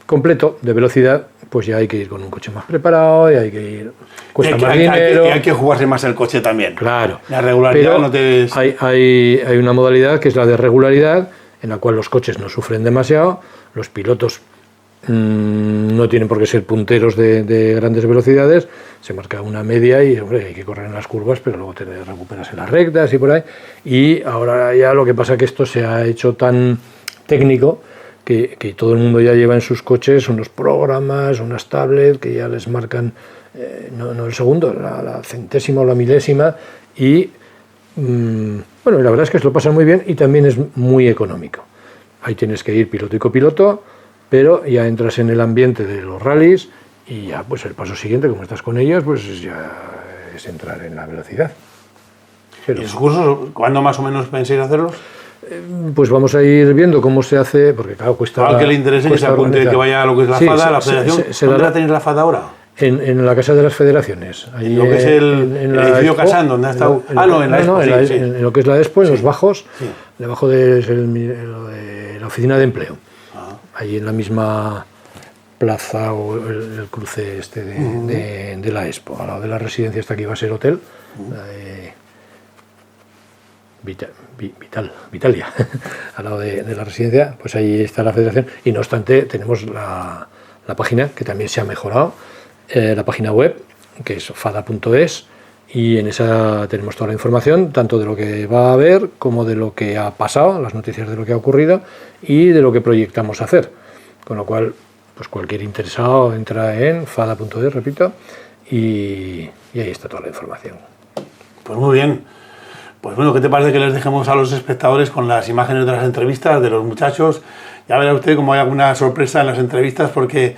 completo de velocidad, pues ya hay que ir con un coche más preparado, y hay que ir... Cuesta más dinero. Hay que jugarse más el coche también. Claro. La regularidad pero no te... hay una modalidad que es la de regularidad, en la cual los coches no sufren demasiado, los pilotos no tienen por qué ser punteros de grandes velocidades, se marca una media y, hombre, hay que correr en las curvas, pero luego te recuperas en las rectas y por ahí. Y ahora ya lo que pasa es que esto se ha hecho tan técnico que todo el mundo ya lleva en sus coches unos programas, unas tablets que ya les marcan no el segundo, la centésima o la milésima, y bueno, la verdad es que se lo pasan muy bien y también es muy económico. Ahí tienes que ir piloto y copiloto, pero ya entras en el ambiente de los rallies y ya pues el paso siguiente, como estás con ellos, pues ya es entrar en la velocidad. Pero, ¿y esos cursos cuándo más o menos pensáis hacerlos? Pues vamos a ir viendo cómo se hace, porque claro, cuesta... Al que le interese que se apunte, que vaya a lo que es la FADA, la federación. ¿Dónde la tenéis la FADA ahora? En la Casa de las Federaciones. Allí en lo que es el edificio Casán, donde ha estado... En lo que es la Expo, en los bajos, debajo de la oficina de empleo. Allí en la misma plaza o el cruce este de la Expo, al lado de la residencia esta que iba a ser hotel, Vitalia, al lado de la residencia, pues ahí está la federación, y no obstante tenemos la la página, que también se ha mejorado, la página web, que es fada.es, y en esa tenemos toda la información, tanto de lo que va a haber como de lo que ha pasado, las noticias de lo que ha ocurrido y de lo que proyectamos hacer. Con lo cual, pues cualquier interesado entra en fada.es, repito, y ahí está toda la información. Pues muy bien. Pues bueno, ¿qué te parece que les dejemos a los espectadores con las imágenes de las entrevistas de los muchachos? Ya verá usted cómo hay alguna sorpresa en las entrevistas, porque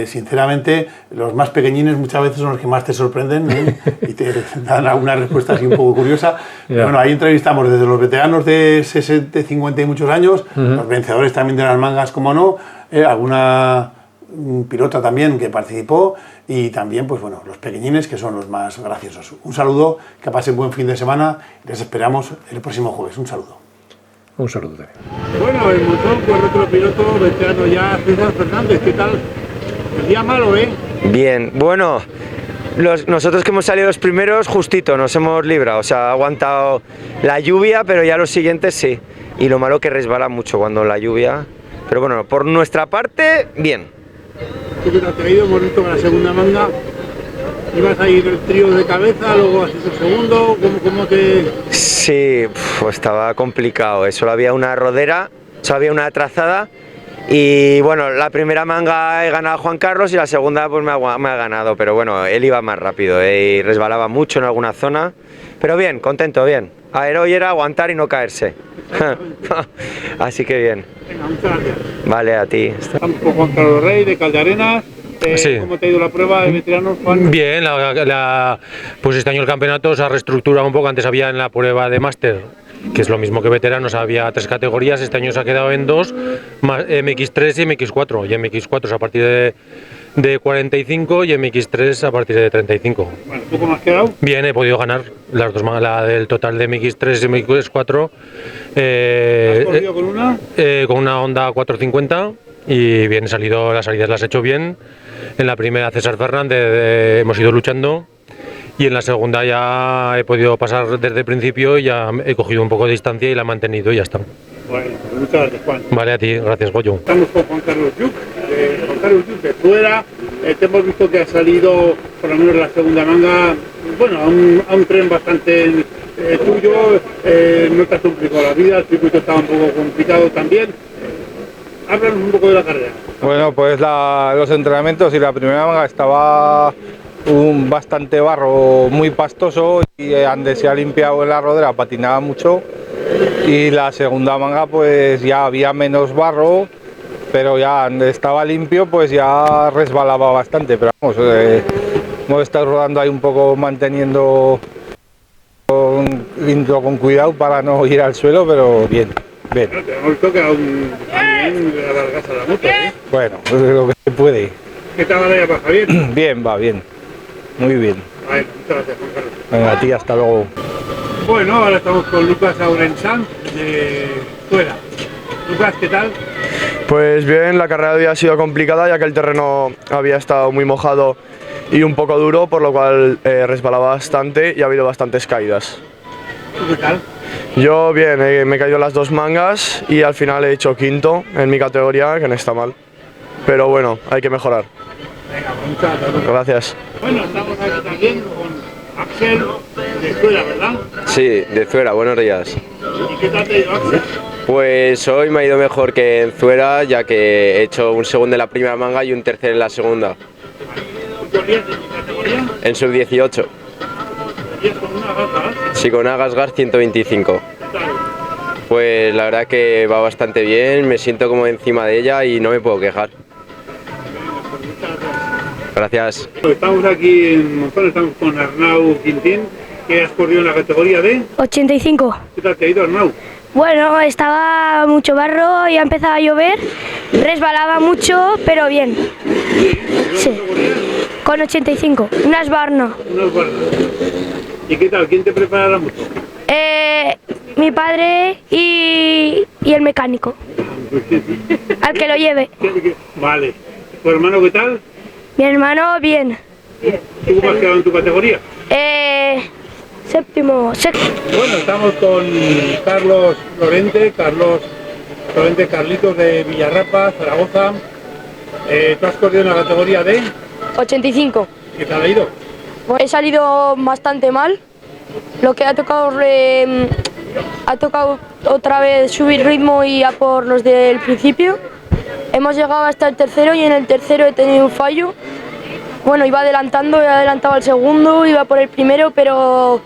sinceramente los más pequeñines muchas veces son los que más te sorprenden, ¿eh? Y te dan alguna respuesta así un poco curiosa. Pero bueno, ahí entrevistamos desde los veteranos de 60, 50 y muchos años, los vencedores también de las mangas, como no, alguna pilota también que participó, y también, pues bueno, los pequeñines, que son los más graciosos. Un saludo, que pasen buen fin de semana, les esperamos el próximo jueves. Un saludo. Un saludo también. Bueno, el montón con otro piloto veterano ya, César Fernández, ¿qué tal? El día malo, ¿eh? Bien, bueno, nosotros que hemos salido los primeros, justito, nos hemos librado, o sea, ha aguantado la lluvia, pero ya los siguientes sí. Y lo malo que resbala mucho cuando la lluvia, pero bueno, por nuestra parte, bien. ¿Qué te ha ido? Hemos visto con la segunda manga. ¿Ibas a ir el trío de cabeza, luego has hecho el segundo? ¿Cómo te...? Sí, estaba complicado. Solo había una rodera, solo había una trazada. Y bueno, la primera manga he ganado a Juan Carlos y la segunda pues me ha ganado. Pero bueno, él iba más rápido y resbalaba mucho en alguna zona. Pero bien, contento, bien. A ver, hoy era aguantar y no caerse. Así que bien. Venga, muchas gracias. Vale, a ti. Estamos con Juan Carlos Rey de Caldearenas. Sí. ¿Cómo te ha ido la prueba de veteranos, Juan? Bien, pues este año el campeonato se ha reestructurado un poco. Antes había en la prueba de máster, que es lo mismo que veteranos, había 3 categorías. Este año se ha quedado en 2, MX3 y MX4. Y MX4 es a partir de 45 y MX3 a partir de 35. Bueno, ¿poco más quedado? Bien, he podido ganar las dos mangas, la del total de MX3 y MX4. ¿Has corrido con una? Con una Honda 450 y bien, he salido, las salidas las he hecho bien. En la primera César Fernández hemos ido luchando y en la segunda ya he podido pasar desde el principio y ya he cogido un poco de distancia y la he mantenido y ya está. Bueno, muchas gracias, Juan. Vale, a ti, gracias, Goyo. Estamos con Juan Carlos Lluc, de fuera. Te hemos visto que ha salido, por lo menos la segunda manga, bueno, a un tren bastante tuyo. No te has complicado la vida, el circuito estaba un poco complicado también. Háblanos un poco de la carrera. Bueno, pues los entrenamientos y la primera manga estaba bastante barro, muy pastoso, y donde se ha limpiado en la rodera patinaba mucho, y la segunda manga pues ya había menos barro, pero ya donde estaba limpio pues ya resbalaba bastante, pero vamos, hemos estado rodando ahí un poco, manteniendo con cuidado para no ir al suelo, pero bien. Bien. Bueno, te hemos visto que aún también alargas a la moto, ¿eh? Bueno, pues lo que se puede. ¿Qué tal va para Javier? Bien, va bien. Muy bien. Bueno, muchas gracias, Juan Carlos. Venga, a ti, hasta luego. Bueno, ahora estamos con Lucas Aurensán de Fuera. Lucas, ¿qué tal? Pues bien, la carrera de hoy ha sido complicada ya que el terreno había estado muy mojado y un poco duro, por lo cual resbalaba bastante y ha habido bastantes caídas. ¿Tú qué tal? Yo bien, me he caído las 2 mangas y al final he hecho quinto en mi categoría, que no está mal. Pero bueno, hay que mejorar. Venga, muchas gracias. Gracias. Bueno, estamos aquí también con Axel de Fuera, ¿verdad? Sí, de Zuera, buenos días. ¿Y qué tal te ha ido, Axel? Pues hoy me ha ido mejor que en Zuera, ya que he hecho un segundo en la primera manga y un tercero en la segunda. ¿Tú corrías en tu categoría? En sub-18. ¿Corrías con una gata? Sí, con Agasgar 125. Claro. Pues la verdad que va bastante bien, me siento como encima de ella y no me puedo quejar. Gracias. Estamos aquí en Monzón, estamos con Arnau Quintín, que has corrido en la categoría de 85. ¿Qué tal te ha ido, Arnau? Bueno, estaba mucho barro, ya empezaba a llover, resbalaba mucho, pero bien. Sí. Con 85, unas barnas. Unos buenos. ¿Y qué tal? ¿Quién te prepara la moto? Mi padre y el mecánico, al que lo lleve. Vale. ¿Tu hermano qué tal? Mi hermano, bien. ¿Tú cómo has quedado en tu categoría? Séptimo, sexto. Bueno, estamos con Carlos Lorente, Carlitos de Villarrapa, Zaragoza. ¿Tú has corrido en la categoría de? 85. ¿Qué tal ha ido? He salido bastante mal. Lo que ha tocado otra vez subir ritmo y a por los del principio. Hemos llegado hasta el tercero y en el tercero he tenido un fallo. Bueno, iba adelantando, he adelantado al segundo, iba por el primero, pero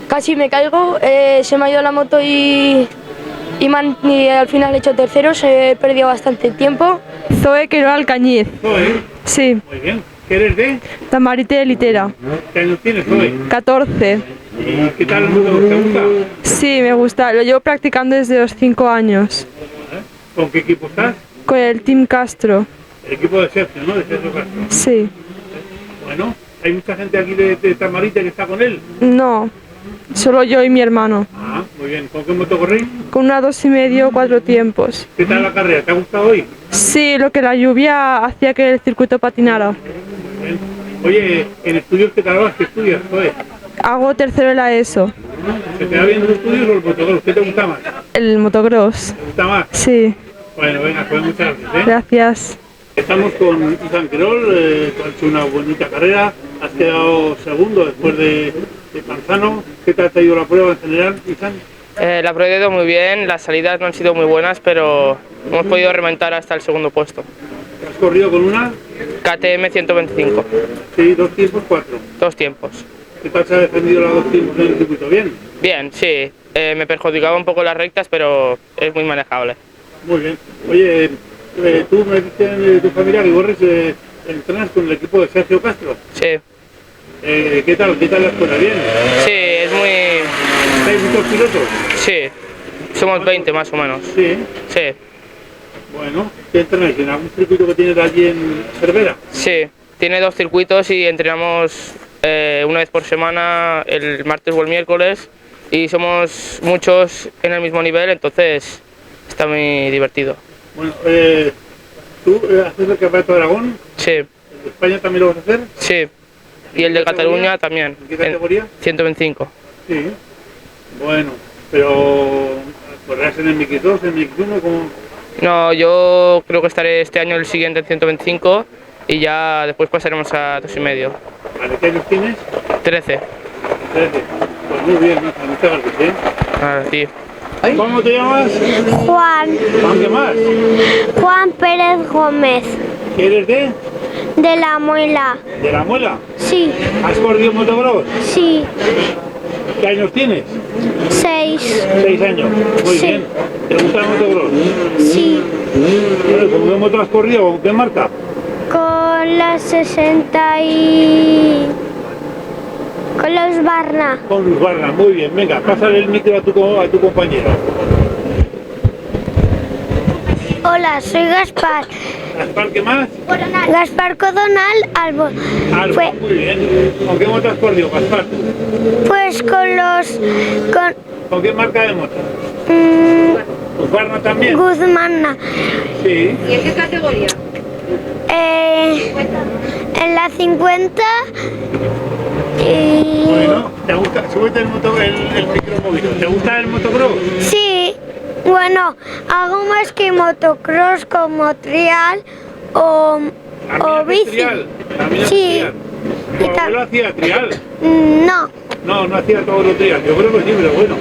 casi me caigo. Se me ha ido la moto y al final he hecho terceros, he perdido bastante tiempo. Zoe Queroa Alcañiz. Zoe. Sí. Muy bien. ¿Qué eres de? Tamarite de Litera. ¿Qué años tienes, Zoe? 14. ¿Y qué tal el motor? ¿Te gusta? Sí, me gusta. Lo llevo practicando desde los 5 años. ¿Con qué equipo estás? Con el Team Castro. El equipo de Sergio, ¿no? De Sergio Castro. Sí. Bueno, ¿hay mucha gente aquí de Tamarite que está con él? No, solo yo y mi hermano. Ah, muy bien. ¿Con qué moto corréis? Con una 2,5, 4 tiempos. ¿Qué tal la carrera? ¿Te ha gustado hoy? Sí, lo que la lluvia hacía que el circuito patinara. Bien. Oye, ¿en estudios qué tal vas? ¿Qué estudias, Zoe? Hago tercero en la ESO. ¿Se te da bien los estudios o el motocross? ¿Qué te gusta más? El motocross. ¿Te gusta más? Sí. Bueno, venga, pues muchas gracias. Gracias. Estamos con Izan Querol, tú has hecho una bonita carrera, has quedado segundo después de Panzano. ¿Qué tal te ha ido la prueba en general, Izan? La prueba ha ido muy bien, las salidas no han sido muy buenas, pero hemos podido remontar hasta el segundo puesto. ¿Has corrido con una? KTM 125. Sí, 2 tiempos, 4. 2 tiempos. ¿Qué tal se ha defendido los 2 tiempos en el circuito? ¿Bien? Bien, sí. Me perjudicaba un poco las rectas, pero es muy manejable. Muy bien. Oye, tú me dices de tu familia que corres, entrenas con el equipo de Sergio Castro. Sí. ¿Qué tal la escuela? ¿Bien? Sí, es muy... ¿Hay muchos pilotos? Sí. Somos 20 más o menos. Sí. Sí. Bueno, ¿qué entrenáis? ¿En algún circuito que tienes allí en Cervera? Sí. Tiene 2 circuitos y entrenamos una vez por semana, el martes o el miércoles, y somos muchos en el mismo nivel, entonces está muy divertido. Bueno, ¿tú haces el Campeonato de Aragón? Sí. ¿El de España también lo vas a hacer? Sí. Y el de Cataluña también. ¿En qué categoría? 125. Sí. Bueno, pero ¿correrás en el MX2, en el MX1? ¿Cómo? No, yo creo que estaré este año el siguiente en 125 y ya después pasaremos a 2,5. ¿Vale? ¿Qué años tienes? 13. 13. Pues muy bien, muchas gracias. Ah, sí. ¿Cómo te llamas? Juan. ¿Juan qué más? Juan Pérez Gómez. ¿Qué eres de? De La Muela. ¿De La Muela? Sí. ¿Has corrido motocross? Sí. ¿Qué años tienes? 6. 6 años. Muy Sí. bien. ¿Te gusta el motocross? Sí. Bueno, ¿con qué moto has corrido? ¿Con qué marca? Con la 60 y... Con la Husqvarna. Con Husqvarna, muy bien. Venga, pásale el micro a tu compañero. Hola, soy Gaspar. ¿Gaspar qué más? Gaspar Codonal Albo. Alba, muy bien. ¿Con qué moto has corrido, Gaspar? Pues con los... ¿Con qué marca de moto? ¿Husqvarna también? Husqvarna. Sí. ¿Y en qué categoría? En la 50 y... Bueno, ¿te gusta? Súbete el micromóvil. ¿Te gusta el motocross? Sí, bueno, hago más que motocross como trial o bici. Trial? ¿También Sí. trial? ¿Tu abuelo hacía trial? No. No hacía todo lo trial. Yo creo que sí, pero bueno.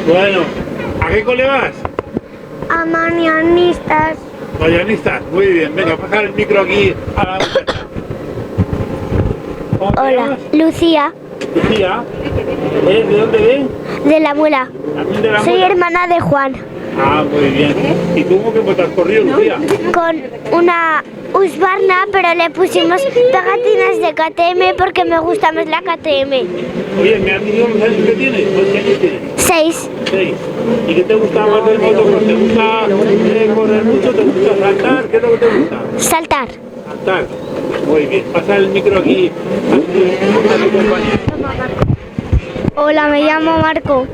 Bueno, ¿a qué cole vas? A mañanistas. Mañanistas, muy bien. Venga, pasar el micro aquí a la muchacha. ¿Cómo te Hola, llamas? Lucía. Lucía. ¿Eres de dónde ven? De La Muela. ¿También de La Soy Muela? hermana de Juan. Ah, muy bien. ¿Y tú cómo que moto has corrido, Lucía? Con una Husqvarna, pero le pusimos pegatinas de KTM porque me gusta más la KTM. Oye, ¿me has dicho los años que tienes? ¿Cuántos años tienes? 6. 6. ¿Y qué te gusta más del motocross? ¿Te gusta correr mucho? ¿Te gusta saltar? ¿Qué es lo que te gusta? Saltar. Saltar. Muy bien. Pasa el micro aquí a tu compañero. Hola, me llamo Marco.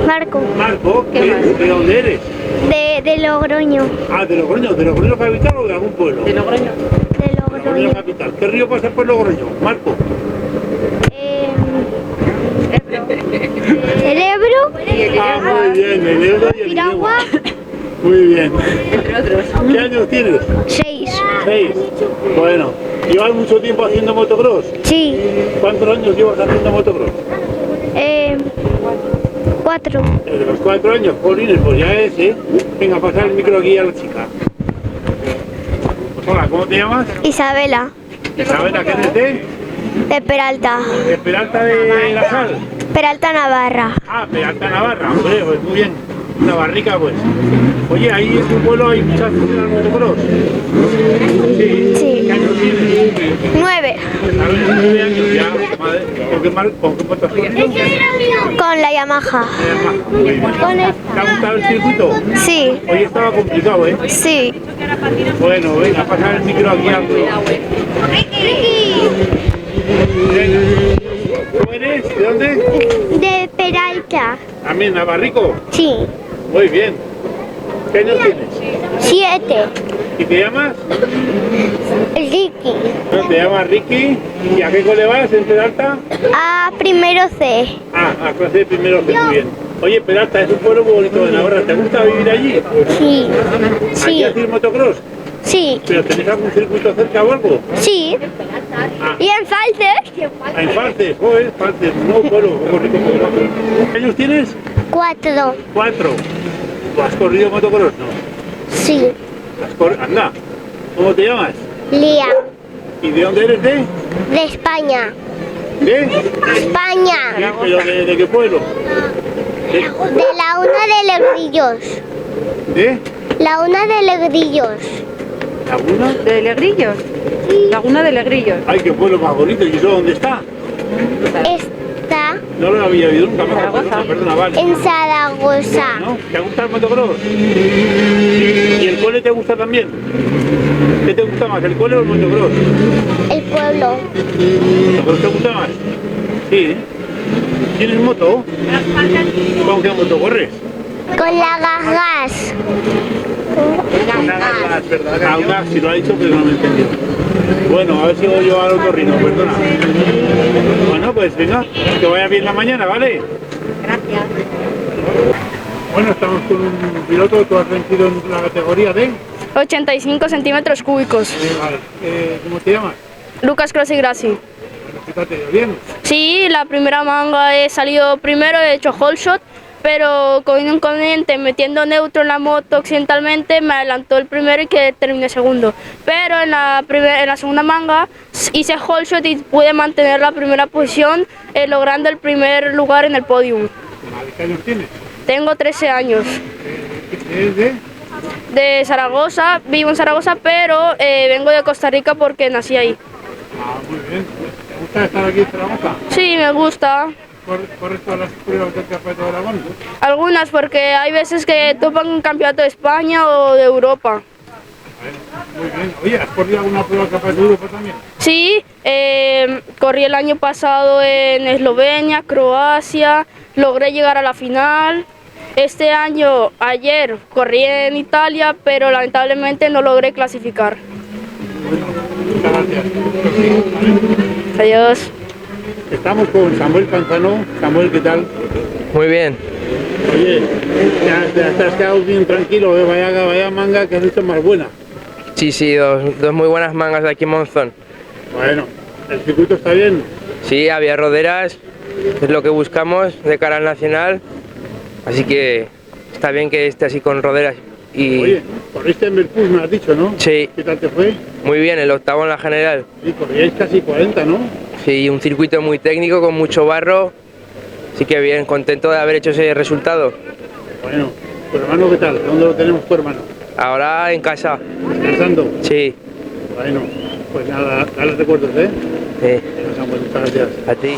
Marco. Marco, ¿de dónde eres? De Logroño. Ah, de Logroño. ¿De Logroño capital o de algún pueblo? De Logroño. De Logroño. Capital. ¿Qué río pasa por Logroño, Marco? El Ebro. Ah, muy bien, el Ebro y el Piragua. Muy bien. ¿Qué años tienes? 6. 6. Bueno, ¿llevas mucho tiempo haciendo motocross? Sí. ¿Cuántos años llevas haciendo motocross? 4. Desde los 4 años, Polines, pues ya es, ¿eh? Venga, pasar el micro aquí a la chica. Pues hola, ¿cómo te llamas? Isabela. Isabela, ¿qué eres de? De Peralta. ¿De Peralta de la Sal? Peralta Navarra. Ah, Peralta Navarra, hombre, pues muy bien. Una barrica, pues. Oye, ahí en tu pueblo hay muchas piscinas de motocross. Sí. Sí. ¿Qué años tienes? 9. ¿Sabes? 9 años ya. Madre, ¿con qué moto has corrido? Con la Yamaha. Muy bien. ¿Te ha gustado el circuito? Sí. Hoy estaba complicado, ¿eh? Sí. Bueno, venga, pasar el micro aquí al Venga. ¿Tú eres? ¿De dónde? De Peralta. ¿También, Navarrico? Sí. Muy bien. ¿Qué años tienes? 7. ¿Y te llamas? Ricky. No, te llamas Ricky. ¿Y a qué cole vas en Peralta? A primero C. Ah, a clase de primero C, muy bien. Oye, Peralta, es un pueblo muy bonito de Navarra. ¿Te gusta vivir allí? Sí. ¿Allí Sí. haces motocross? Sí. ¿Pero tenéis algún circuito cerca o algo? Sí. Ah. Y en Falces. En Falces, joder, Falces, un nuevo pueblo, muy bonito. ¿Qué años tienes? 4. 4. ¿Tú has corrido motocross? No. Sí. Anda, ¿cómo te llamas? Lía. ¿Y de dónde eres de? De España. ¿De? España. Sí, pero ¿de qué pueblo? De Laguna de Legrillos. ¿De? Laguna de Legrillos. ¿Laguna? ¿De Legrillos? Sí. Laguna de Legrillos. Ay, qué pueblo más bonito. ¿Y eso dónde está? Está No lo había oído nunca. Perdona, vale. en Zaragoza. ¿No? ¿Te gusta el motocross? ¿Y el cole te gusta también? ¿Qué te gusta más, el cole o el motocross? El pueblo. ¿El motocross te gusta más? Sí. ¿Tienes moto? ¿Con qué moto corres? Con la gas. Ah, un gas, si lo ha dicho, pero no me he entendido. Bueno, a ver si voy yo al otorrino, perdona. Bueno, pues venga, que vaya bien la mañana, ¿vale? Gracias. Bueno, estamos con un piloto, tú has vencido en la categoría de... 85 centímetros cúbicos. Vale, ¿cómo te llamas? Lucas Crossi Grassi. ¿Qué te ha ido bien? Sí, la primera manga he salido primero, he hecho whole shot, pero con un inconveniente, metiendo neutro en la moto accidentalmente, me adelantó el primero y que terminé segundo. Pero en la segunda manga hice whole shot y pude mantener la primera posición, logrando el primer lugar en el podium. ¿Qué años tienes? Tengo 13 años. ¿Es de? De Zaragoza, vivo en Zaragoza, pero vengo de Costa Rica porque nací ahí. Ah, muy bien. ¿Te gusta estar aquí en Zaragoza? Sí, me gusta. ¿Corres todas las pruebas del Campeonato de Aragón? Algunas, porque hay veces que topan un campeonato de España o de Europa. Muy bien. Oye, ¿has corrido alguna prueba del Campeonato de Europa también? Sí, corrí el año pasado en Eslovenia, Croacia, logré llegar a la final. Este año, ayer, corrí en Italia, pero lamentablemente no logré clasificar. Bueno, muchas gracias. Adiós. Estamos con Samuel Canzano. Samuel, ¿qué tal? Muy bien. Oye, te has quedado bien tranquilo, vaya manga que has hecho más buena. Sí, dos muy buenas mangas de aquí en Monzón. Bueno, ¿el circuito está bien? Sí, había roderas, es lo que buscamos de cara al nacional, así que está bien que esté así con roderas. Y... Oye, corriste en Verpus, me has dicho, ¿no? Sí. ¿Qué tal te fue? Muy bien, el octavo en la general. Sí, corríais casi 40, ¿no? Sí, un circuito muy técnico, con mucho barro, así que bien, contento de haber hecho ese resultado. Bueno, ¿tu hermano qué tal? ¿Dónde lo tenemos tu hermano? Ahora en casa. ¿Descansando? Sí. Bueno, pues nada, dale recuerdos, ¿eh? Sí. Muchas gracias. A ti.